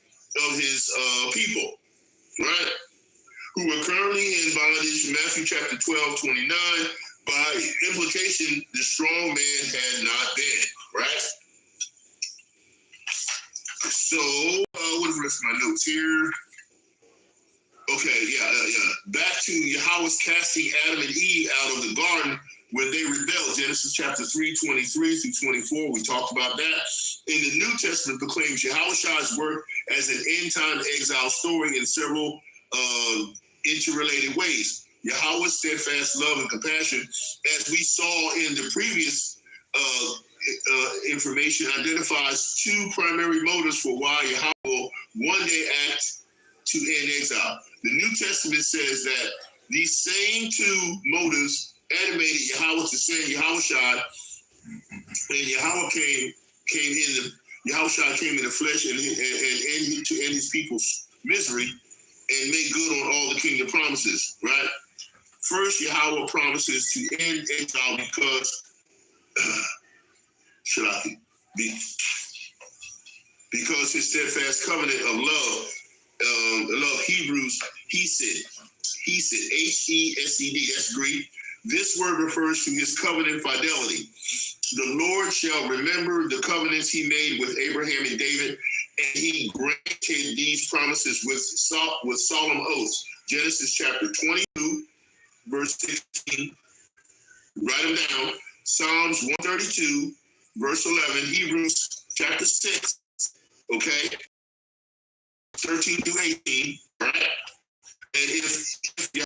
of his people, right, who were currently in bondage. Matthew chapter 12:29. By implication, the strong man had not been, right? So, what is the rest of my notes here? Okay, yeah. Back to Yahweh's casting Adam and Eve out of the garden when they rebelled. Genesis chapter 3:23-24. We talked about that. In the New Testament proclaims Yahushua's work as an end-time exile story in several interrelated ways. Yahweh's steadfast love and compassion, as we saw in the previous information, identifies two primary motives for why Yahweh will one day act to end exile. The New Testament says that these same two motives animated Yahweh to send Yahushua, and Yahushua came in the flesh and to end his people's misery and make good on all the kingdom promises, right? First, Yahweh promises to end exile because because his steadfast covenant of love, Hebrews, he said, Hesed, that's Greek. This word refers to his covenant fidelity. The Lord shall remember the covenants he made with Abraham and David, and he granted these promises with solemn oaths. Genesis chapter 22, verse 16. Write them down. Psalms 132, verse 11. Hebrews chapter 6, okay, 13-18, right? And if Yahweh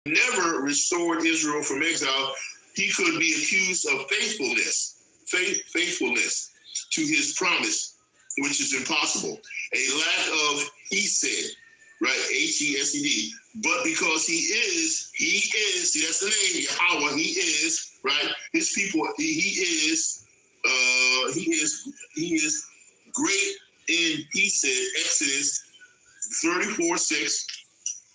never restored Israel from exile, he could be accused of faithfulness to his promise, which is impossible. A lack of Hesed, right? Hesed. But because he is, see, that's the name, Yahweh, he is, right? His people, he is great in, he said, Exodus 34:6.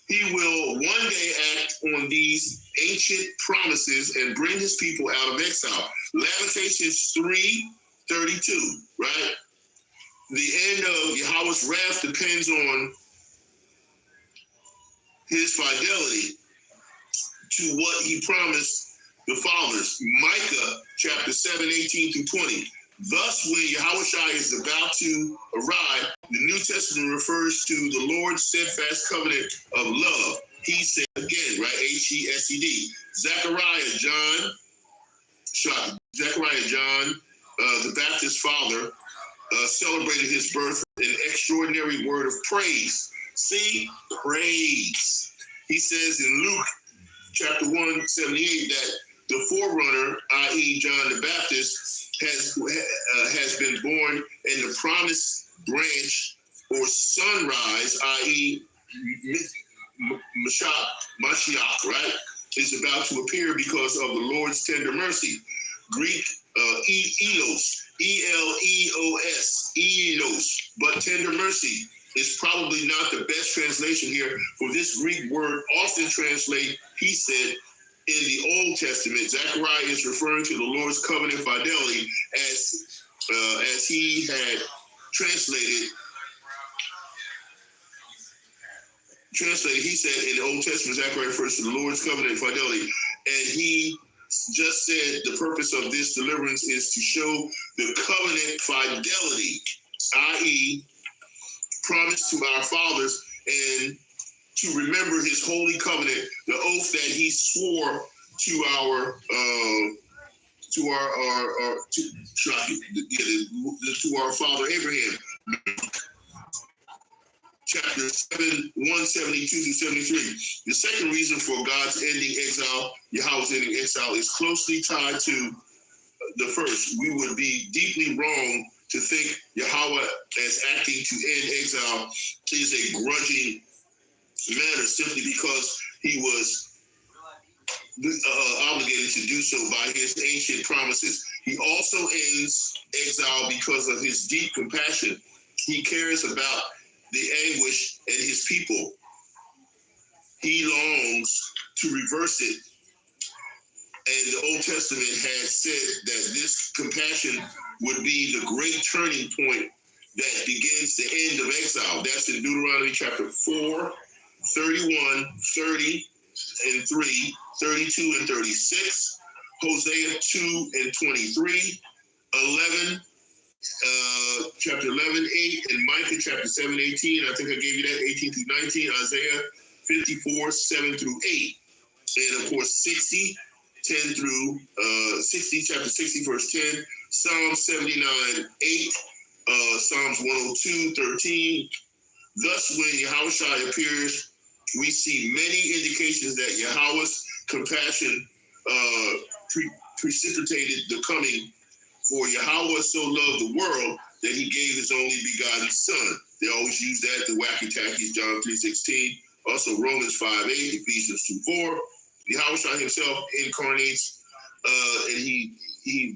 He will one day act on these ancient promises and bring his people out of exile. Lamentations 3:32, right? The end of Yahweh's wrath depends on his fidelity to what he promised the fathers. Micah chapter 7:18-20. Thus, when Yahushua is about to arrive, the New Testament refers to the Lord's steadfast covenant of love. He said again, right? Hesed. Zechariah John, the Baptist father, celebrated his birth with an extraordinary word of praise. See, praise. He says in Luke chapter 1:78 that the forerunner, i.e. John the Baptist, has been born, and the promised branch or sunrise, i.e. Mashiach, right, is about to appear because of the Lord's tender mercy. Greek, elos, E-L-E-O-S, elos, but tender mercy is probably not the best translation here, for this Greek word often translate, he said, in the Old Testament. Zechariah is referring to the Lord's covenant fidelity as he had translated. He said in the Old Testament, Zechariah refers to the Lord's covenant fidelity, and he just said the purpose of this deliverance is to show the covenant fidelity, i.e. promise to our fathers, and to remember his holy covenant, the oath that he swore to our father Abraham. Chapter 7, 172-73. The second reason for God's ending exile, Yahweh's ending exile, is closely tied to the first. We would be deeply wrong to think Yahweh as acting to end exile is a grudging manner simply because he was obligated to do so by his ancient promises. He also ends exile because of his deep compassion He cares about the anguish in his people. He longs to reverse it. And the Old Testament had said that this compassion would be the great turning point that begins the end of exile. That's in Deuteronomy chapter 4, 31, 30 and 3, 32 and 36, Hosea 2 and 23, 11, chapter 11, 8, and Micah chapter 7, 18. I think I gave you that, 18 through 19, Isaiah 54, 7 through 8. And of course, 60, 10 through 60, chapter 60, verse 10, Psalm 79, 8, Psalms 102, 13. Thus, when Yahawashi appears, we see many indications that Yahweh's compassion precipitated the coming. For Yahweh so loved the world that he gave his only begotten son. They always use that, the wacky-tacky, John 3:16. Also Romans 5:8, Ephesians 2:4. Yahawashi himself incarnates, and he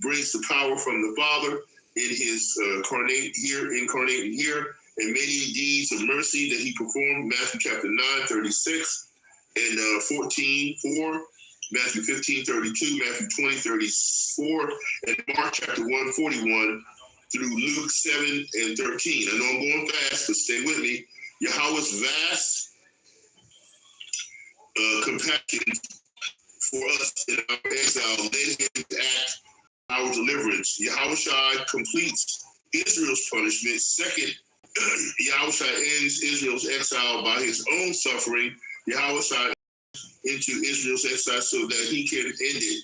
brings the power from the Father in his incarnating here, and many deeds of mercy that he performed. Matthew chapter 9, 36, and 14:4. Matthew 15, 32, Matthew 20, 34, and Mark chapter 1, 41 through Luke 7 and 13. I know I'm going fast, but stay with me. Yahweh's vast compassion for us in our exile led him to act our deliverance. Yahawashi completes Israel's punishment. Second, Yahawashi ends Israel's exile by his own suffering. Yahawashi into Israel's exile so that he can end it.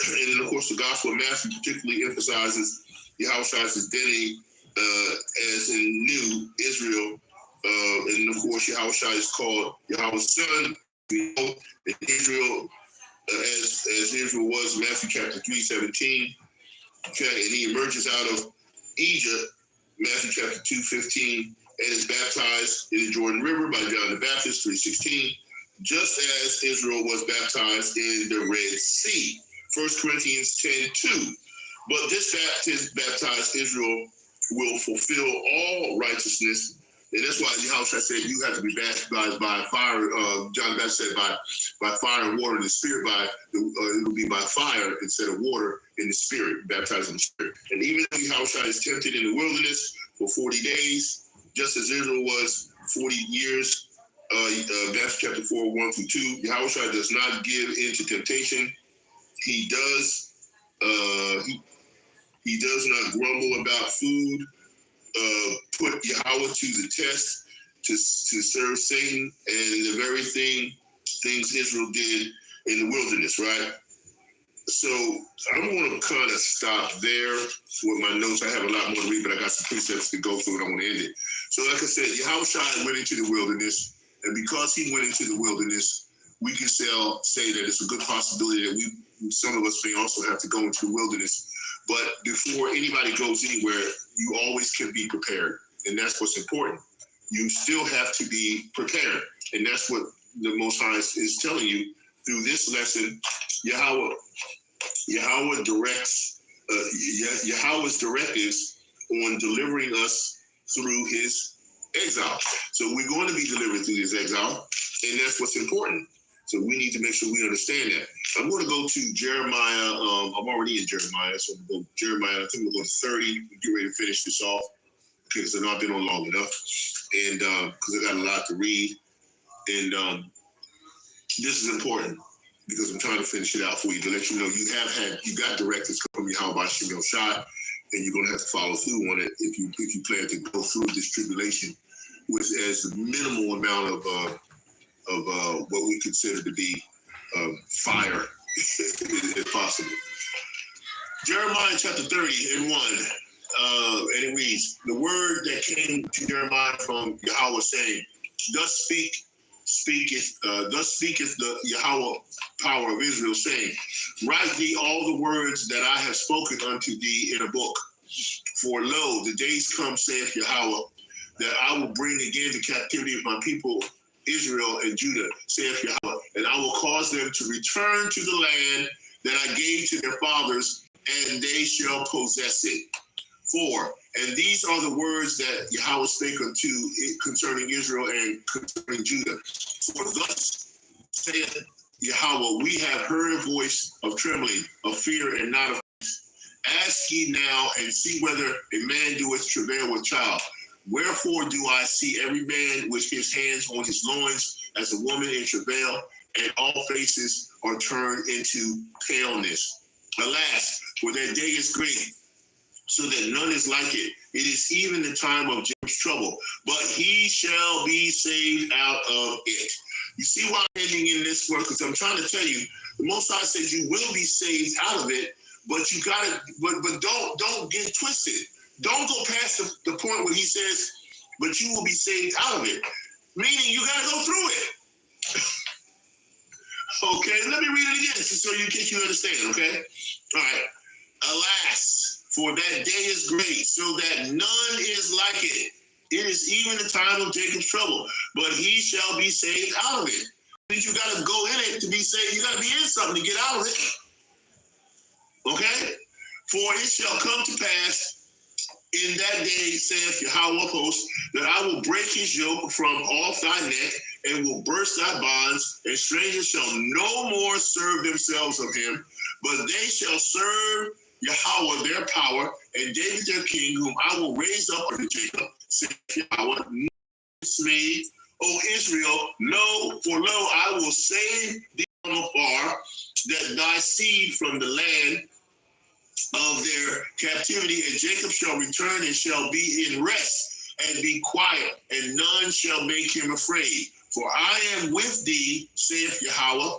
And then, of course, the Gospel of Matthew particularly emphasizes Yahawashi's identity as in new Israel. And, of course, Yahawashi is called Yahweh's son. We know that Israel, as Israel was, Matthew chapter 3:17. Okay, and he emerges out of Egypt, Matthew chapter 2:15, and is baptized in the Jordan River by John the Baptist, 3:16. Just as Israel was baptized in the Red Sea, 1 Corinthians 10:2. But this baptized Israel will fulfill all righteousness. And that's why Yahawashi said you have to be baptized by fire. John the Baptist said by fire and water in the spirit. It will be by fire instead of water in the spirit, baptized in the spirit. And even though Yahawashi is tempted in the wilderness for 40 days, just as Israel was 40 years, Matthew chapter 4, 1 through 2, Yahawashi does not give in to temptation. He does not grumble about food, put Yahweh to the test to serve Satan, and the very things Israel did in the wilderness, right? So I'm going to kind of stop there with my notes. I have a lot more to read, but I got some precepts to go through, and I want to end it. So like I said, Yahawashi went into the wilderness. And because he went into the wilderness, we can say that it's a good possibility that some of us may also have to go into the wilderness. But before anybody goes anywhere, you always can be prepared. And that's what's important. You still have to be prepared. And that's what the Most High is telling you through this lesson. Yahweh directs, Yahweh's directives on delivering us through his exile. So we're going to be delivered through this exile, and that's what's important. So we need to make sure we understand that. I'm going to go to Jeremiah. I'm already in Jeremiah, so we'll go to Jeremiah. I think we'll go to 30. We'll get ready to finish this off because I know I've been on long enough, and because I got a lot to read. And this is important because I'm trying to finish it out for you to let you know you got directives from Yahweh Shemel Shai, and you're going to have to follow through on it if you plan to go through this tribulation with as the minimal amount of what we consider to be fire, if possible. Jeremiah chapter 30 and 1, and it reads, the word that came to Jeremiah from Yahweh saying, thus speaketh the Yahweh power of Israel, saying, write thee all the words that I have spoken unto thee in a book. For lo, the days come, saith Yahweh, that I will bring again the captivity of my people Israel and Judah, saith Yahweh, and I will cause them to return to the land that I gave to their fathers, and they shall possess it. 4, And these are the words that Yahweh spake unto it concerning Israel and concerning Judah. For thus saith Yahweh, we have heard a voice of trembling, of fear, and not of peace. Ask ye now, and see whether a man doeth travail with child. Wherefore do I see every man with his hands on his loins as a woman in travail, and all faces are turned into paleness. Alas, for that day is great, so that none is like it. It is even the time of Jacob's trouble, but he shall be saved out of it. You see why I'm ending in this word? Because I'm trying to tell you, the Most High says you will be saved out of it, but you gotta, but don't get twisted. Don't go past the point where he says, but you will be saved out of it. Meaning you gotta go through it. Okay, let me read it again so you understand, okay? All right. Alas, for that day is great, so that none is like it. It is even the time of Jacob's trouble, but he shall be saved out of it. Means you got to go in it to be saved. You got to be in something to get out of it. Okay? For it shall come to pass in that day, saith Yahawah of hosts, that I will break his yoke from off thy neck and will burst thy bonds, and strangers shall no more serve themselves of him, but they shall serve Yahweh their power, and David their king, whom I will raise up unto Jacob, saith Yahweh, me, O Israel, know, for lo, I will save thee from afar, that thy seed from the land of their captivity, and Jacob shall return and shall be in rest and be quiet, and none shall make him afraid. For I am with thee, saith Yahweh,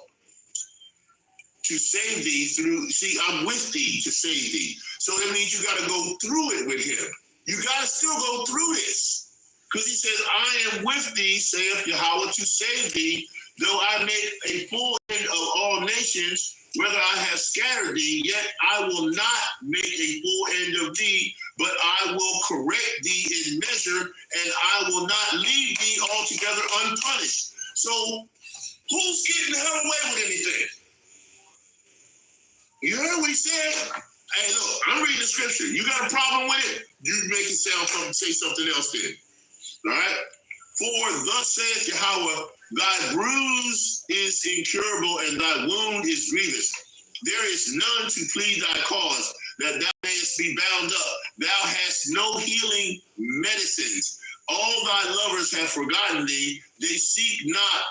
to save thee through, I'm with thee to save thee. So that means you got to go through it with him. You got to still go through this. Because he says, I am with thee, saith Yahweh, to save thee, though I make a full end of all nations, whether I have scattered thee, yet I will not make a full end of thee, but I will correct thee in measure, and I will not leave thee altogether unpunished. So who's getting the hell away with anything? You heard what he said? Hey, look, I'm reading the scripture. You got a problem with it? You make it say something else then. All right? For thus saith Yahweh, thy bruise is incurable, and thy wound is grievous. There is none to plead thy cause, that thou mayest be bound up. Thou hast no healing medicines. All thy lovers have forgotten thee. They seek thee not.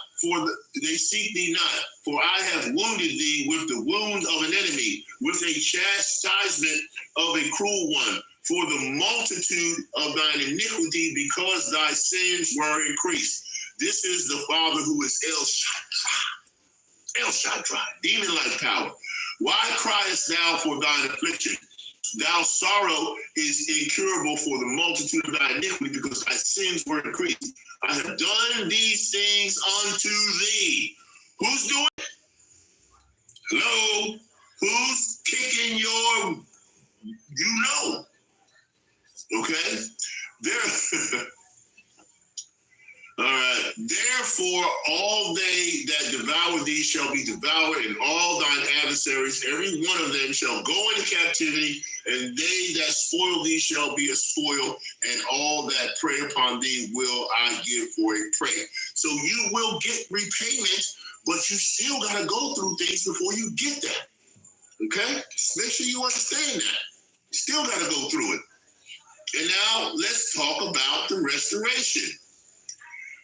For I have wounded thee with the wound of an enemy, with a chastisement of a cruel one. For the multitude of thine iniquity, because thy sins were increased. This is the Father who is El Shaddai, demon-like power. Why criest thou for thine affliction? Thou sorrow is incurable for the multitude of thy iniquity, because thy sins were increased. I have done these things unto thee. Who's doing it? Hello? Who's kicking your, Okay? All right. Therefore, all they that devour thee shall be devoured, and all thine adversaries, every one of them shall go into captivity, and they that spoil thee shall be a spoil, and all that prey upon thee will I give for a prey. So you will get repayment, but you still got to go through things before you get that. Okay? Just make sure you understand that. You still got to go through it. And now let's talk about the restoration.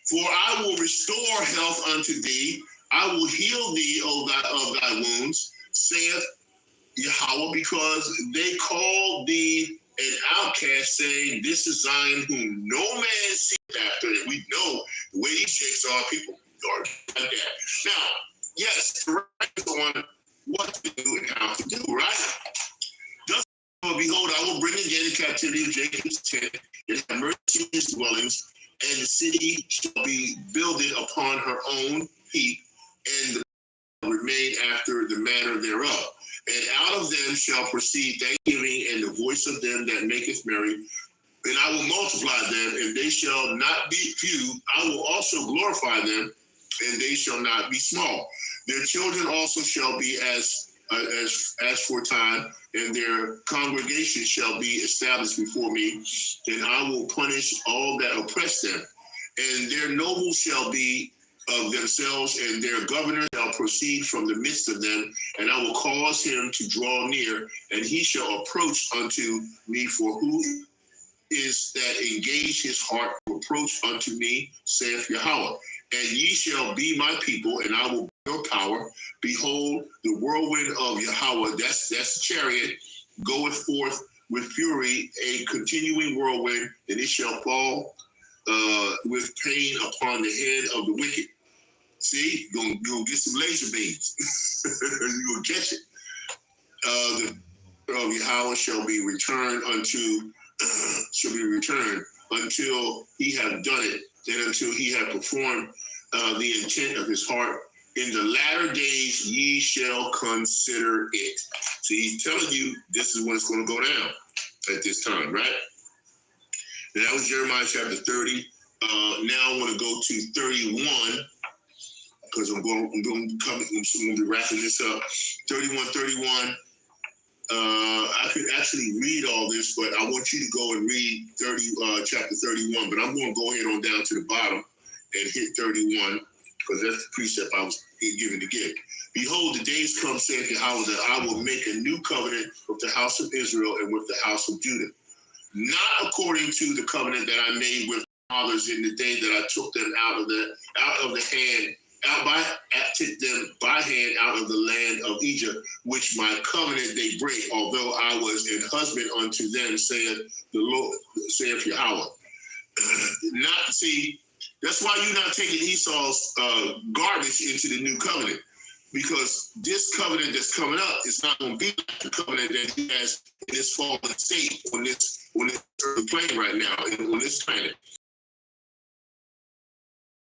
For I will restore health unto thee. I will heal thee of thy wounds, saith Yahweh, because they called thee an outcast, saying, this is Zion whom no man seeth after. And we know the way these jakes are, people are like that. Now, yes, directives on what to do and how to do, right? Behold, I will bring again the captivity of Jacob's tent, and have mercy in his dwellings, and the city shall be builded upon her own heap, and the remain after the manner thereof. And out of them shall proceed thanksgiving and the voice of them that maketh merry. And I will multiply them, and they shall not be few. I will also glorify them, and they shall not be small. Their children also shall be as as for time, and their congregation shall be established before me, and I will punish all that oppress them. And their nobles shall be of themselves, and their governor shall proceed from the midst of them, and I will cause him to draw near, and he shall approach unto me. For who is that engage his heart to approach unto me, saith Yahweh? And ye shall be my people, and I will be your power. Behold, the whirlwind of Yahweh, that's the chariot, goeth forth with fury, a continuing whirlwind, and it shall fall with pain upon the head of the wicked. See, you're gonna get some laser beams. You're gonna catch it. The of Yahweh shall be returned until he have done it, and until he have performed the intent of his heart. In the latter days ye shall consider it. So he's telling you this is when it's going to go down at this time, right? And that was Jeremiah chapter 30. Now I want to go to 31, because I'm going to be wrapping this up. 31. I could actually read all this, but I want you to go and read chapter 31. But I'm going to go ahead on down to the bottom and hit 31, because that's the precept I was given to give. Behold, the days come, saith Yahweh, that I will make a new covenant with the house of Israel and with the house of Judah, not according to the covenant that I made with fathers in the day that I took them took them by hand out of the land of Egypt, which my covenant they break, although I was an husband unto them, saith the Lord, saith Yahweh. That's why you're not taking Esau's garbage into the new covenant, because this covenant that's coming up is not going to be like the covenant that he has in this fallen state on this earth plane right now, on this planet.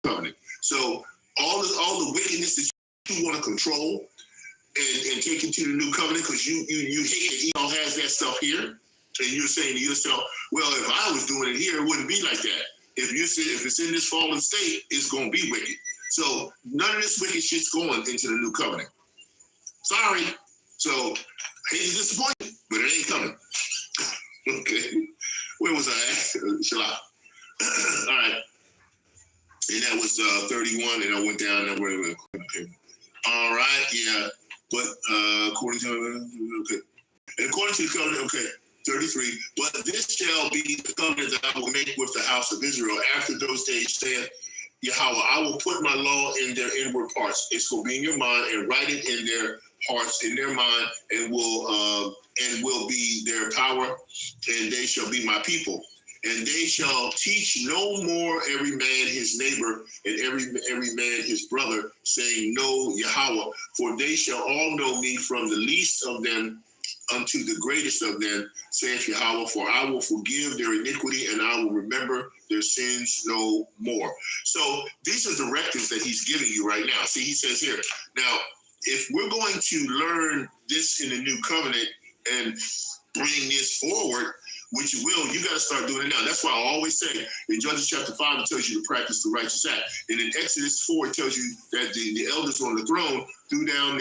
Covenant. So all the wickedness that you want to control and take into the new covenant, because you hate that Esau has that stuff here, and you're saying to yourself, well, if I was doing it here, it wouldn't be like that. If it's in this fallen state, it's going to be wicked. So none of this wicked shit's going into the new covenant. Sorry. So I hate to disappoint you, but it ain't coming. Okay. Where was I at? Shalom. All right. And that was 31, and I went down there. Okay. All right, yeah. But according to the covenant, okay, 33. But this shall be the covenant that I will make with the house of Israel after those days, saith Yahweh. I will put my law in their inward parts. It's going to be in your mind, and write it in their hearts, in their mind, and will be their power, and they shall be my people. And they shall teach no more every man his neighbor and every man his brother, saying, Know Yahweh, for they shall all know me, from the least of them unto the greatest of them, saith Yahweh, for I will forgive their iniquity, and I will remember their sins no more. So these are directives that he's giving you right now. See, he says here, now, if we're going to learn this in the new covenant and bring this forward, which you will, you got to start doing it now. That's why I always say in Judges chapter 5, it tells you to practice the righteous act. And in Exodus 4, it tells you that the elders on the throne threw down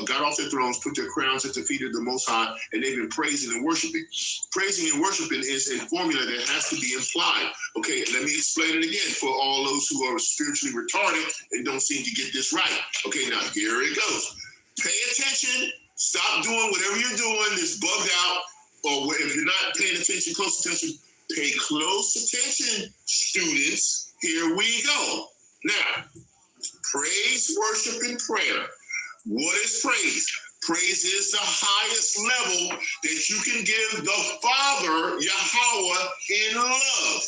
got off their thrones, put their crowns at the feet of the Most High, and they've been praising and worshiping. Praising and worshiping is a formula that has to be implied. Okay, let me explain it again for all those who are spiritually retarded and don't seem to get this right. Okay, now here it goes. Pay attention. Stop doing whatever you're doing that's bugged out. Or if you're not paying attention, close attention, pay close attention, students. Here we go. Now, praise, worship, and prayer. What is praise? Praise is the highest level that you can give the Father, Yahweh, in love.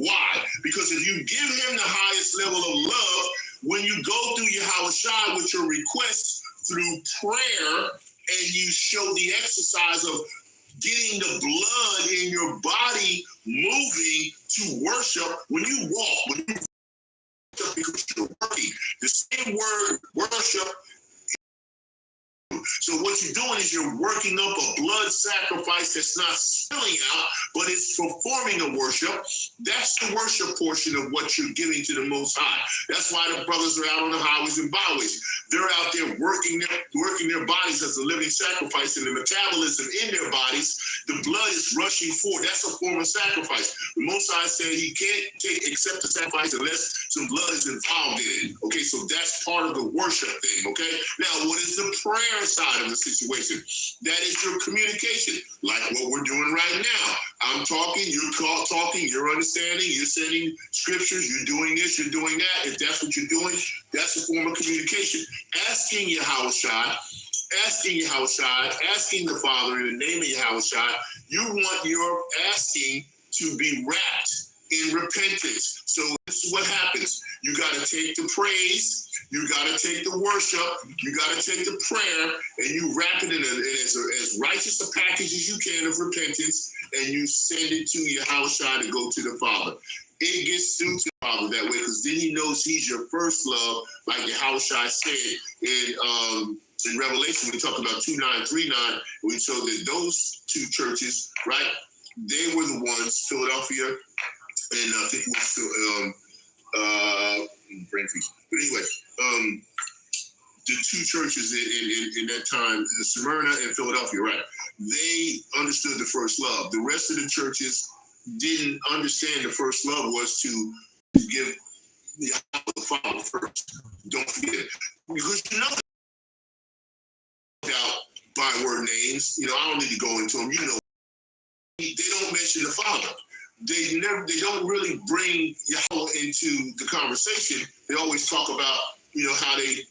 Why? Because if you give him the highest level of love, when you go through Yahweh Shai with your requests through prayer, and you show the exercise of getting the blood in your body moving to worship, when you walk, because you're working, the same word worship. So what what you're doing is you're working up a blood sacrifice that's not spilling out, but it's performing a worship. That's the worship portion of what you're giving to the Most High. That's why the brothers are out on the highways and byways. They're out there working their bodies as a living sacrifice, and the metabolism in their bodies, the blood is rushing forward. That's a form of sacrifice. The Most High said he can't accept the sacrifice unless some blood is involved in it. Okay, so that's part of the worship thing. Okay, now what is the prayer side of the situation? That is your communication, like what we're doing right now. I'm talking, you're talking, you're understanding, you're sending scriptures, you're doing this, you're doing that. If that's what you're doing, that's a form of communication. Asking Yahawashi, asking the Father in the name of Yahawashi, you want your asking to be wrapped in repentance. So this is what happens. You got to take the praise, you got to take the worship, you got to take the prayer, and you wrap it in as righteous a package as you can of repentance, and you send it to Yahawashi to go to the Father. It gets through to the Father that way, because then he knows he's your first love, like Yahawashi said in Revelation. We talk about 2939. We showed that those two churches, right, they were the ones, Philadelphia, and I think it was brain freeze. But anyway, the two churches in that time, Smyrna and Philadelphia, right? They understood the first love. The rest of the churches didn't understand the first love was to give the Father first. Don't forget it. Because you know about by word names, I don't need to go into them. They don't mention the Father. They don't really bring Yahweh into the conversation. They always talk about, how they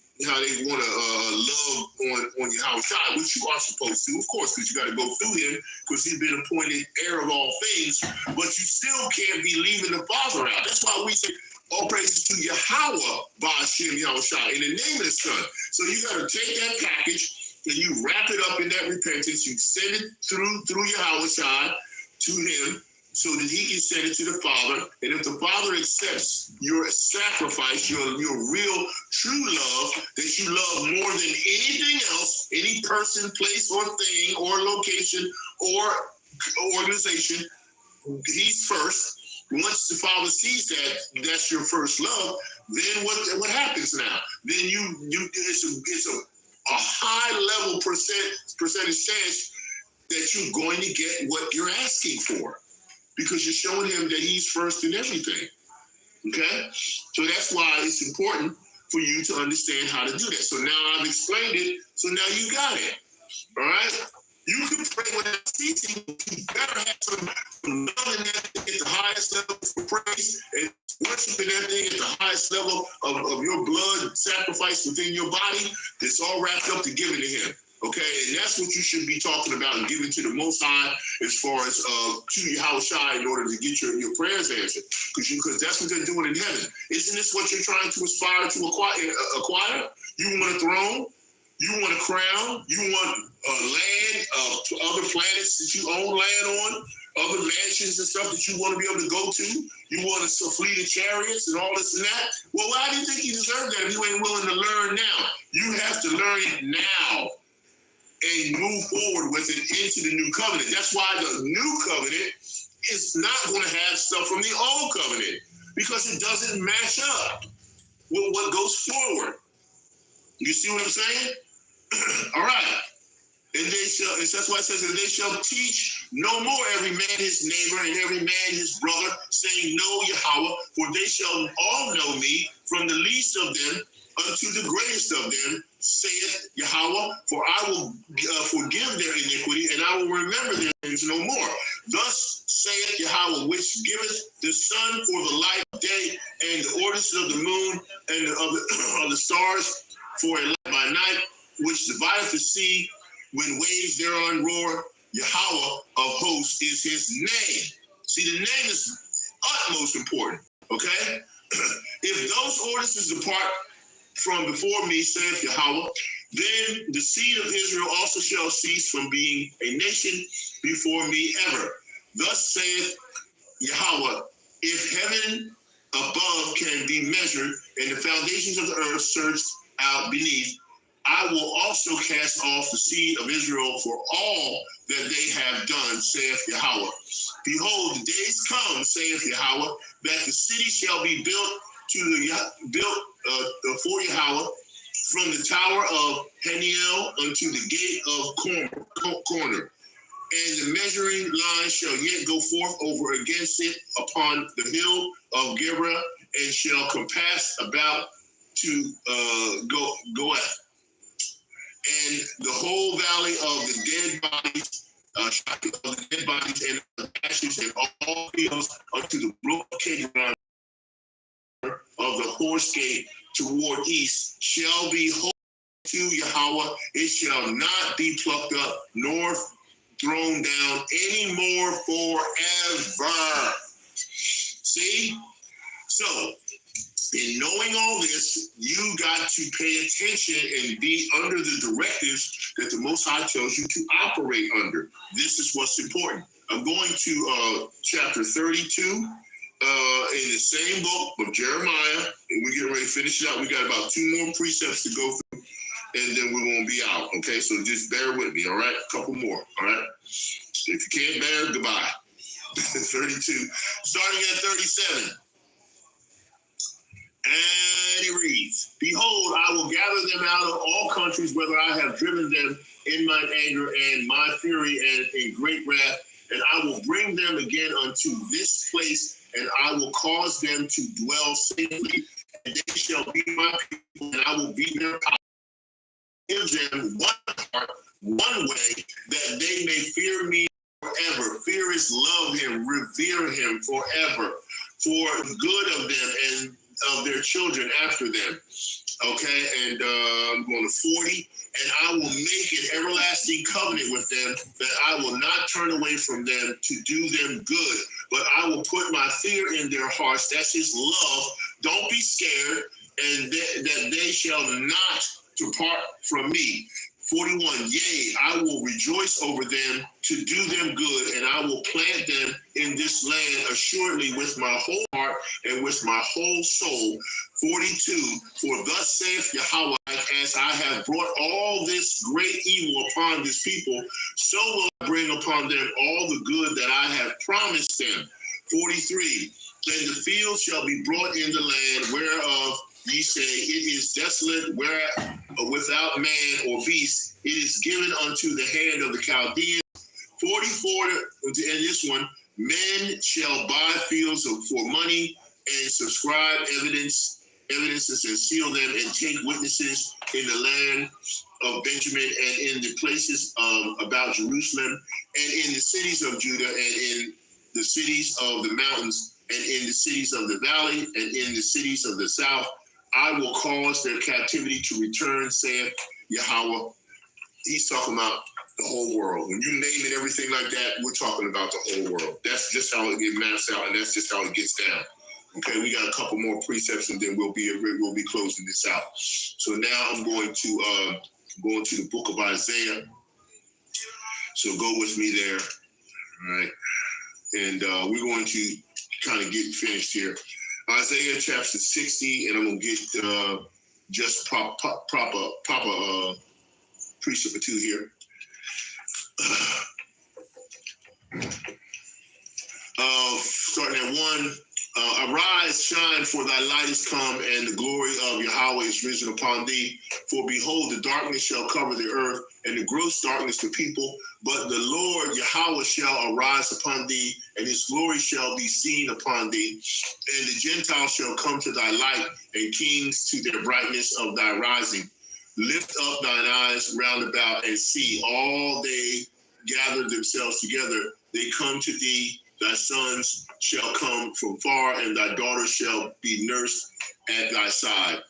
want to love on Yahawashi, which you are supposed to, of course, because you got to go through him, because he's been appointed heir of all things. But you still can't be leaving the Father out. That's why we say all praises to Yahawah Ba'ashem Yahawashi in the name of the Son. So you got to take that package and you wrap it up in that repentance. You send it through Yahawashi to him, so that he can send it to the Father. And if the Father accepts your sacrifice, your real, true love, that you love more than anything else, any person, place, or thing, or location, or organization, he's first. Once the Father sees that that's your first love, then what happens now? Then it's a high level percentage chance that you're going to get what you're asking for, because you're showing him that he's first in everything. Okay? So that's why it's important for you to understand how to do that. So now I've explained it, so now you got it. All right? You can pray without ceasing. You better have some love in that thing at the highest level for praise, and worshiping that thing at the highest level of your blood sacrifice within your body. It's all wrapped up to giving to him. Okay, and that's what you should be talking about and giving to the Most High, as far as to Yahawashi, in order to get your prayers answered. Because that's what they're doing in heaven. Isn't this what you're trying to aspire to acquire? You want a throne, you want a crown, you want land, other planets that you own land on, other mansions and stuff that you want to be able to go to. You want a fleet of chariots and all this and that. Well, why do you think you deserve that if you ain't willing to learn now? You have to learn it now and move forward with it into the new covenant. That's why the new covenant is not going to have stuff from the old covenant, because it doesn't match up with what goes forward. You see what I'm saying? All right. And that's why it says, and they shall teach no more every man his neighbor and every man his brother, saying, Know Yahweh, for they shall all know me, from the least of them unto the greatest of them, saith Yahweh, for I will forgive their iniquity, and I will remember their sins no more. Thus saith Yahweh, which giveth the sun for the light of day, and the ordinance of the moon, and of the stars for a light by night, which divideth the sea when waves thereon roar. Yahweh of hosts is his name. See, the name is utmost important, okay? If those ordinances depart from before me, saith Yahweh, then the seed of Israel also shall cease from being a nation before me ever. Thus saith Yahweh, if heaven above can be measured, and the foundations of the earth searched out beneath, I will also cast off the seed of Israel for all that they have done, saith Yahweh. Behold, the days come, saith Yahweh, that the city shall be built for Yahweh, from the tower of Peniel unto the gate of corner. And the measuring line shall yet go forth over against it upon the hill of Gibra, and shall compass about to Goeth. And the whole valley of the dead bodies, and the ashes, and all fields unto the brook of Kidron of the horse gate toward east shall be holy to Yahweh. It shall not be plucked up nor thrown down anymore forever. See? So, in knowing all this, you got to pay attention and be under the directives that the Most High tells you to operate under. This is what's important. I'm going to chapter 32 in the same book of Jeremiah, and we're getting ready to finish it out. We got about 2 more precepts to go through, and then we're going to be out. Okay, so just bear with me, all right? A couple more, all right? If you can't bear, goodbye. 32, starting at 37. And he reads, behold, I will gather them out of all countries, whether I have driven them in mine anger and my fury and in great wrath, and I will bring them again unto this place, and I will cause them to dwell safely, and they shall be my people, and I will be their power. Give them one heart, one way, that they may fear me forever. Fear is love him, revere him forever, for the good of them and of their children after them. Okay, and I'm going to 40. And I will make an everlasting covenant with them, that I will not turn away from them to do them good, but I will put my fear in their hearts. That's his love. Don't be scared, and that they shall not depart from me. 41, yea, I will rejoice over them to do them good, and I will plant them in this land assuredly with my whole heart and with my whole soul. 42, for thus saith Yahweh, as I have brought all this great evil upon this people, so will I bring upon them all the good that I have promised them. 43, and the field shall be brought in the land whereof ye say, it is desolate, where without man or beast, it is given unto the hand of the Chaldeans. 44, and this one, men shall buy fields for money and subscribe evidences and seal them and take witnesses in the land of Benjamin and in the places about Jerusalem and in the cities of Judah and in the cities of the mountains and in the cities of the valley and in the cities of the south. I will cause their captivity to return, saith Yahweh. He's talking about the whole world. When you name it, everything like that, we're talking about the whole world. That's just how it maps out, and that's just how it gets down. Okay, we got a couple more precepts, and then we'll be closing this out. So now I'm going to the book of Isaiah. So go with me there, all right? And we're going to kind of get finished here. Isaiah chapter 60, and I'm gonna get just proper precept or 2 here. Starting at 1. Arise, shine, for thy light is come, and the glory of Yahweh is risen upon thee. For behold, the darkness shall cover the earth, and the gross darkness the people. But the Lord Yahweh shall arise upon thee, and his glory shall be seen upon thee. And the Gentiles shall come to thy light, and kings to their brightness of thy rising. Lift up thine eyes round about, and see all they gather themselves together. They come to thee. Thy sons shall come from far, and thy daughters shall be nursed at thy side.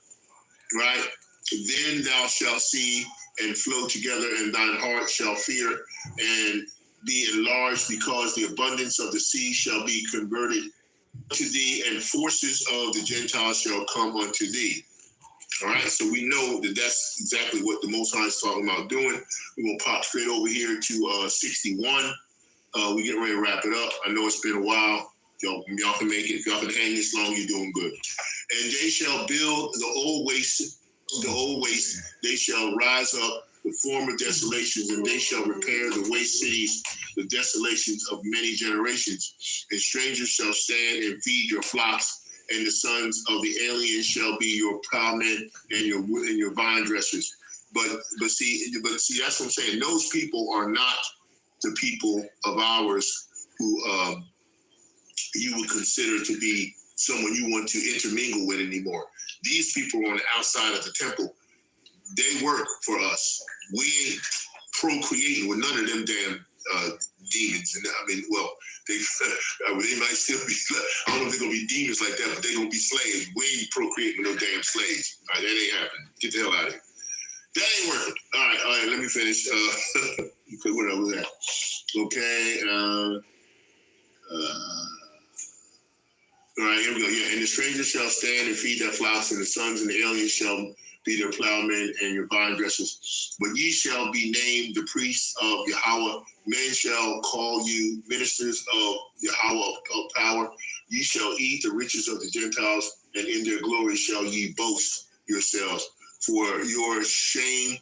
Right? Then thou shalt see and flow together, and thine heart shall fear and be enlarged, because the abundance of the sea shall be converted to thee, and forces of the Gentiles shall come unto thee. All right, so we know that that's exactly what the Most High is talking about doing. We're going to pop straight over here to 61. We're getting ready to wrap it up. I know it's been a while. Y'all can make it. If y'all can hang this long, you're doing good. And they shall build the old waste the old waste, they shall rise up, the former desolations, and they shall repair the waste cities, the desolations of many generations. And strangers shall stand and feed your flocks, and the sons of the aliens shall be your plowmen and your vine dressers. But see, that's what I'm saying. Those people are not the people of ours who you would consider to be someone you want to intermingle with anymore. These people on the outside of the temple, they work for us. We ain't procreating with none of them damn demons. And I mean, well, they might still be, I don't know if they're going to be demons like that, but they're going to be slaves. We ain't procreating with no damn slaves. All right, that ain't happening. Get the hell out of here. That ain't working. All right, let me finish. What else was that? Okay. All right, here we go. Yeah, and the strangers shall stand and feed their flocks, and the sons and the aliens shall be their plowmen and your vine dressers. But ye shall be named the priests of Yahweh. Men shall call you ministers of Yahweh of power. Ye shall eat the riches of the Gentiles, and in their glory shall ye boast yourselves. For your shame,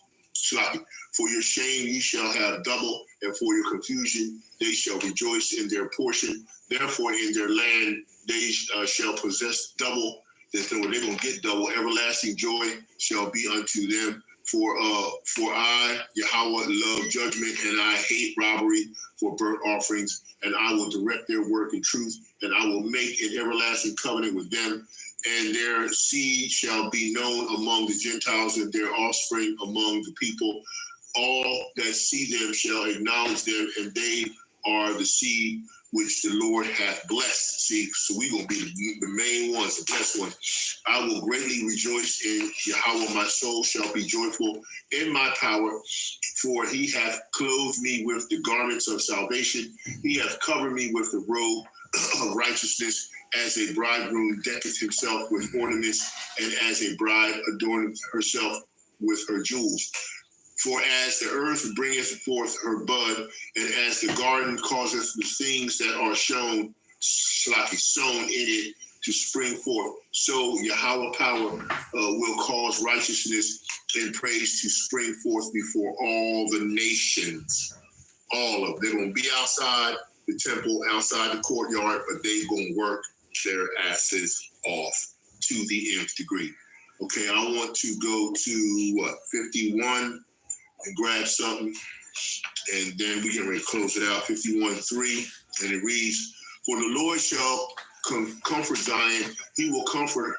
ye shall have double, and for your confusion they shall rejoice in their portion. Therefore, in their land they shall possess double. They're going to get double. Everlasting joy shall be unto them. For I, Yahweh, love judgment, and I hate robbery for burnt offerings. And I will direct their work in truth, and I will make an everlasting covenant with them. And their seed shall be known among the Gentiles, and their offspring among the people. All that see them shall acknowledge them, and they are the seed which the Lord hath blessed. See, so we're going to be the main ones, the blessed ones. I will greatly rejoice in Yahweh. My soul shall be joyful in my power, for he hath clothed me with the garments of salvation. He hath covered me with the robe of righteousness, as a bridegroom decketh himself with ornaments, and as a bride adorneth herself with her jewels. For as the earth bringeth forth her bud, and as the garden causeth the things that are sown in it to spring forth, so Yahweh power will cause righteousness and praise to spring forth before all the nations. All of them. They're going to be outside the temple, outside the courtyard, but they're going to work their asses off to the nth degree. Okay, I want to go to 51 and grab something, and then we can close it out. 51:3, and it reads, "For the Lord shall comfort Zion; he will comfort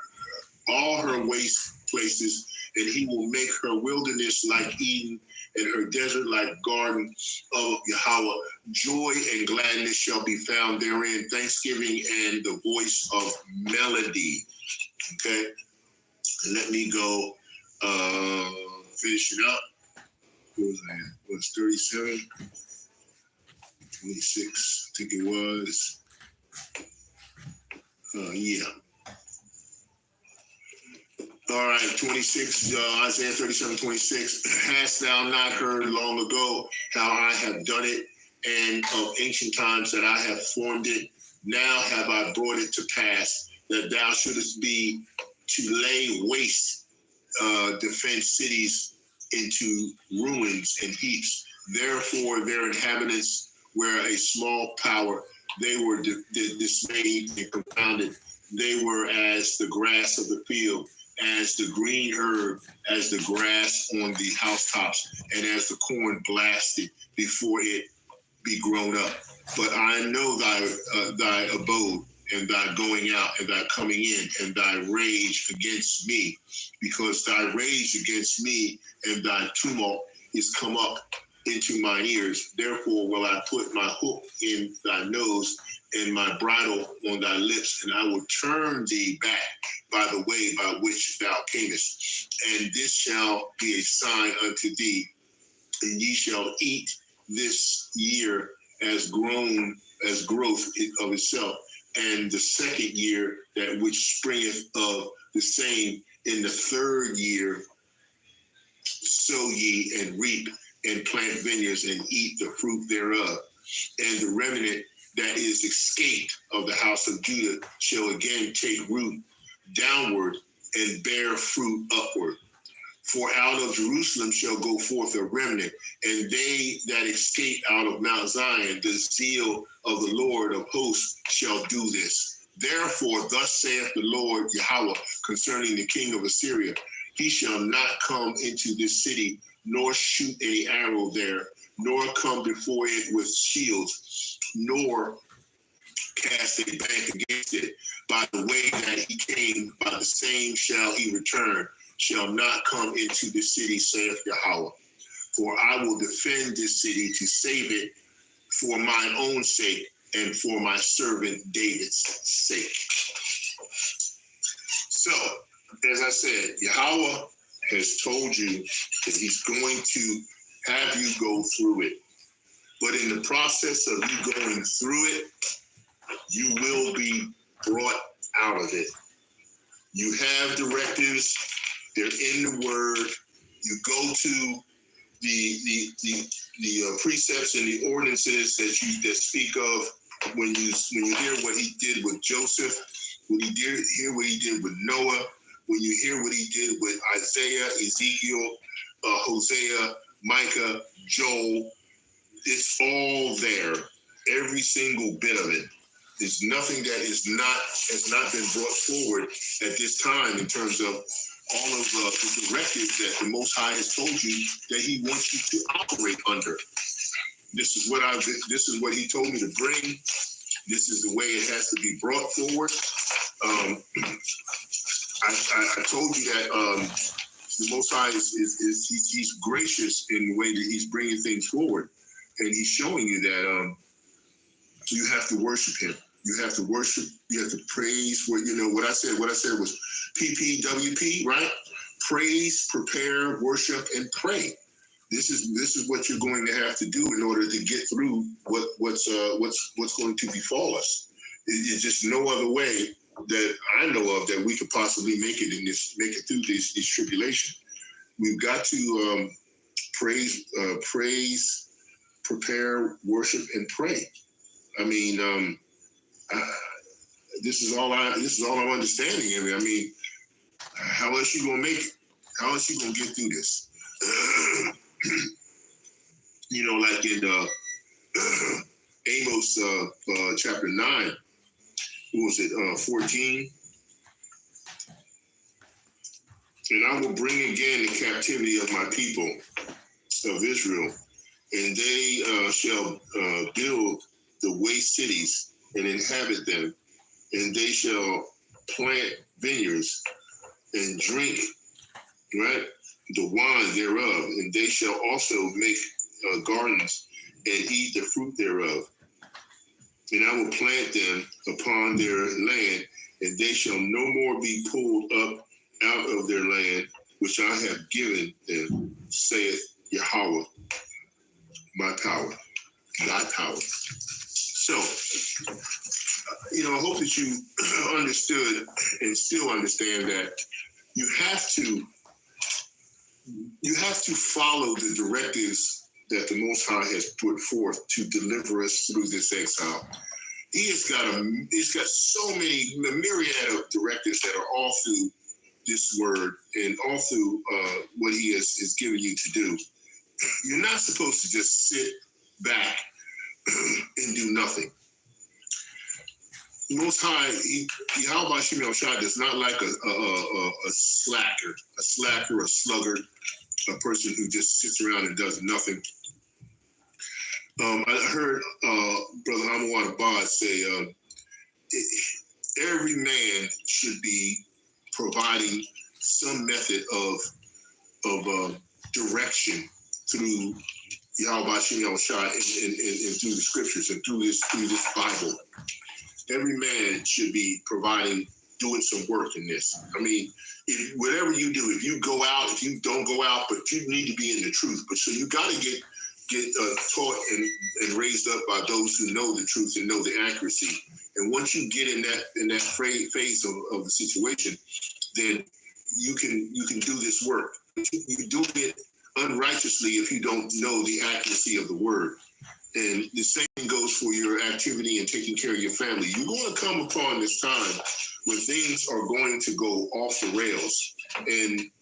all her waste places, and he will make her wilderness like Eden, and her desert like garden of Yahweh. Joy and gladness shall be found therein, thanksgiving and the voice of melody." Okay, let me go finish it up. Was 37, 26, I think it was. Yeah. All right, 26, Isaiah 37:26. "Hast thou not heard long ago how I have done it, and of ancient times that I have formed it? Now have I brought it to pass, that thou shouldest be to lay waste defense cities into ruins and heaps. Therefore their inhabitants were a small power. They were dismayed and confounded. They were as the grass of the field, as the green herb, as the grass on the housetops, and as the corn blasted before it be grown up. But I know thy abode, and thy going out, and thy coming in, and thy rage against me, because thy rage against me and thy tumult is come up into mine ears. Therefore will I put my hook in thy nose, and my bridle on thy lips, and I will turn thee back by the way by which thou camest. And this shall be a sign unto thee, and ye shall eat this year as growth of itself, and the second year that which springeth of the same. In the third year sow ye and reap and plant vineyards and eat the fruit thereof. And the remnant that is escaped of the house of Judah shall again take root downward and bear fruit upward. For out of Jerusalem shall go forth a remnant, and they that escape out of Mount Zion, the zeal of the Lord of hosts shall do this. Therefore, thus saith the Lord Yahweh concerning the king of Assyria, he shall not come into this city, nor shoot any arrow there, nor come before it with shields, nor cast a bank against it. By the way that he came, by the same shall he return, shall not come into the city, saith Yahweh. For I will defend this city to save it for mine own sake and for my servant David's sake. So, as I said, Yahweh has told you that he's going to have you go through it. But in the process of you going through it, you will be brought out of it. You have directives. They're in the word. You go to the precepts and the ordinances that speak of when you hear what he did with Joseph, when you hear what he did with Noah, when you hear what he did with Isaiah, Ezekiel, Hosea, Micah, Joel. It's all there. Every single bit of it. There's nothing that has not been brought forward at this time in terms of all of the directives that the Most High has told you that he wants you to operate under. This is what he told me to bring. This is the way it has to be brought forward. I told you that the Most High he's gracious in the way that he's bringing things forward, and he's showing you that you have to worship him. You have to worship. You have to praise. What I said was PPWP, right? Praise, prepare, worship, and pray. This is what you're going to have to do in order to get through what's going to befall us. It's just no other way that I know of that we could possibly make it through this tribulation. We've got to praise, prepare, worship, and pray. I mean, this is all I'm understanding. I mean, how else you gonna make it? How else you gonna get through this? Like in Amos chapter 9, what was it, 14? And I will bring again the captivity of my people of Israel, and they shall build the waste cities and inhabit them, and they shall plant vineyards and drink, right, the wine thereof, and they shall also make gardens and eat the fruit thereof. And I will plant them upon their land, and they shall no more be pulled up out of their land, which I have given them, saith Yahweh, my power, thy power. So, I hope that you understood and still understand that you have to follow the directives that the Most High has put forth to deliver us through this exile. He's got so many, a myriad of directives that are all through this word and all through what he has given you to do. You're not supposed to just sit back and do nothing. The Most High, Yahweh Shimei Shai does not like a slacker, a sluggard, a person who just sits around and does nothing. I heard Brother YAHAWAH'S say, every man should be providing some method of direction through Yahweh Shimei Shai and through the scriptures and through this Bible. Every man should be doing some work in this. I mean, whatever you do, if you go out, if you don't go out, but you need to be in the truth. But so you got to get taught and raised up by those who know the truth and know the accuracy. And once you get in that phase of the situation, then you can do this work. You do it unrighteously if you don't know the accuracy of the word. And the same goes for your activity and taking care of your family. You're going to come upon this time when things are going to go off the rails. And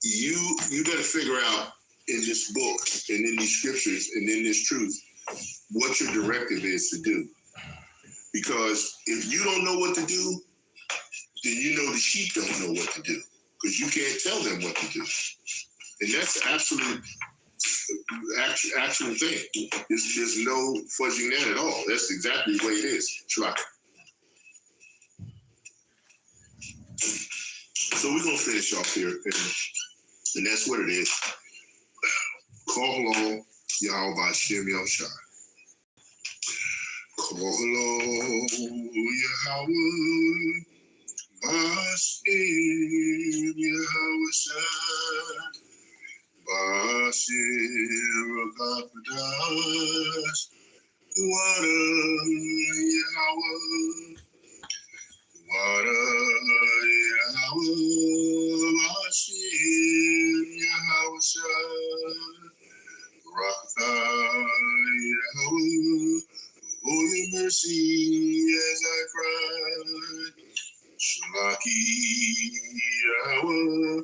you better figure out in this book and in these scriptures and in this truth what your directive is to do. Because if you don't know what to do, then you know the sheep don't know what to do, because you can't tell them what to do. And that's the actual thing. There's no fudging that at all. That's exactly the way it is. Try. So we're going to finish off here, and that's what it is. Call along YAHAWAH'S Yahushai. Call along YAHAWAH'S Yahushai. Bashir Rakapadash. Wada Yahweh. Wada Yahweh. Bashir Yahushai. Raka Yahweh. Oh, your mercy as I cry. Shalaki Yahweh.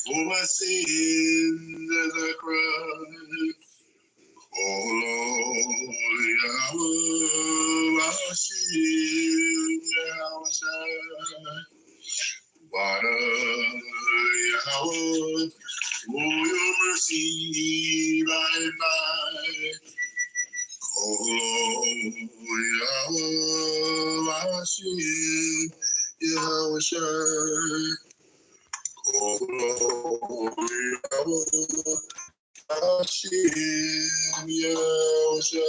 For my sins as I cry. Oh Lord, Yahweh, Bashir Yahushai. Wada Yahweh. Oh, your mercy by and by. Oh Lord, Yahweh, Bashir Yahushai. Oh Lord, Yahweh, Bashir Yahushai.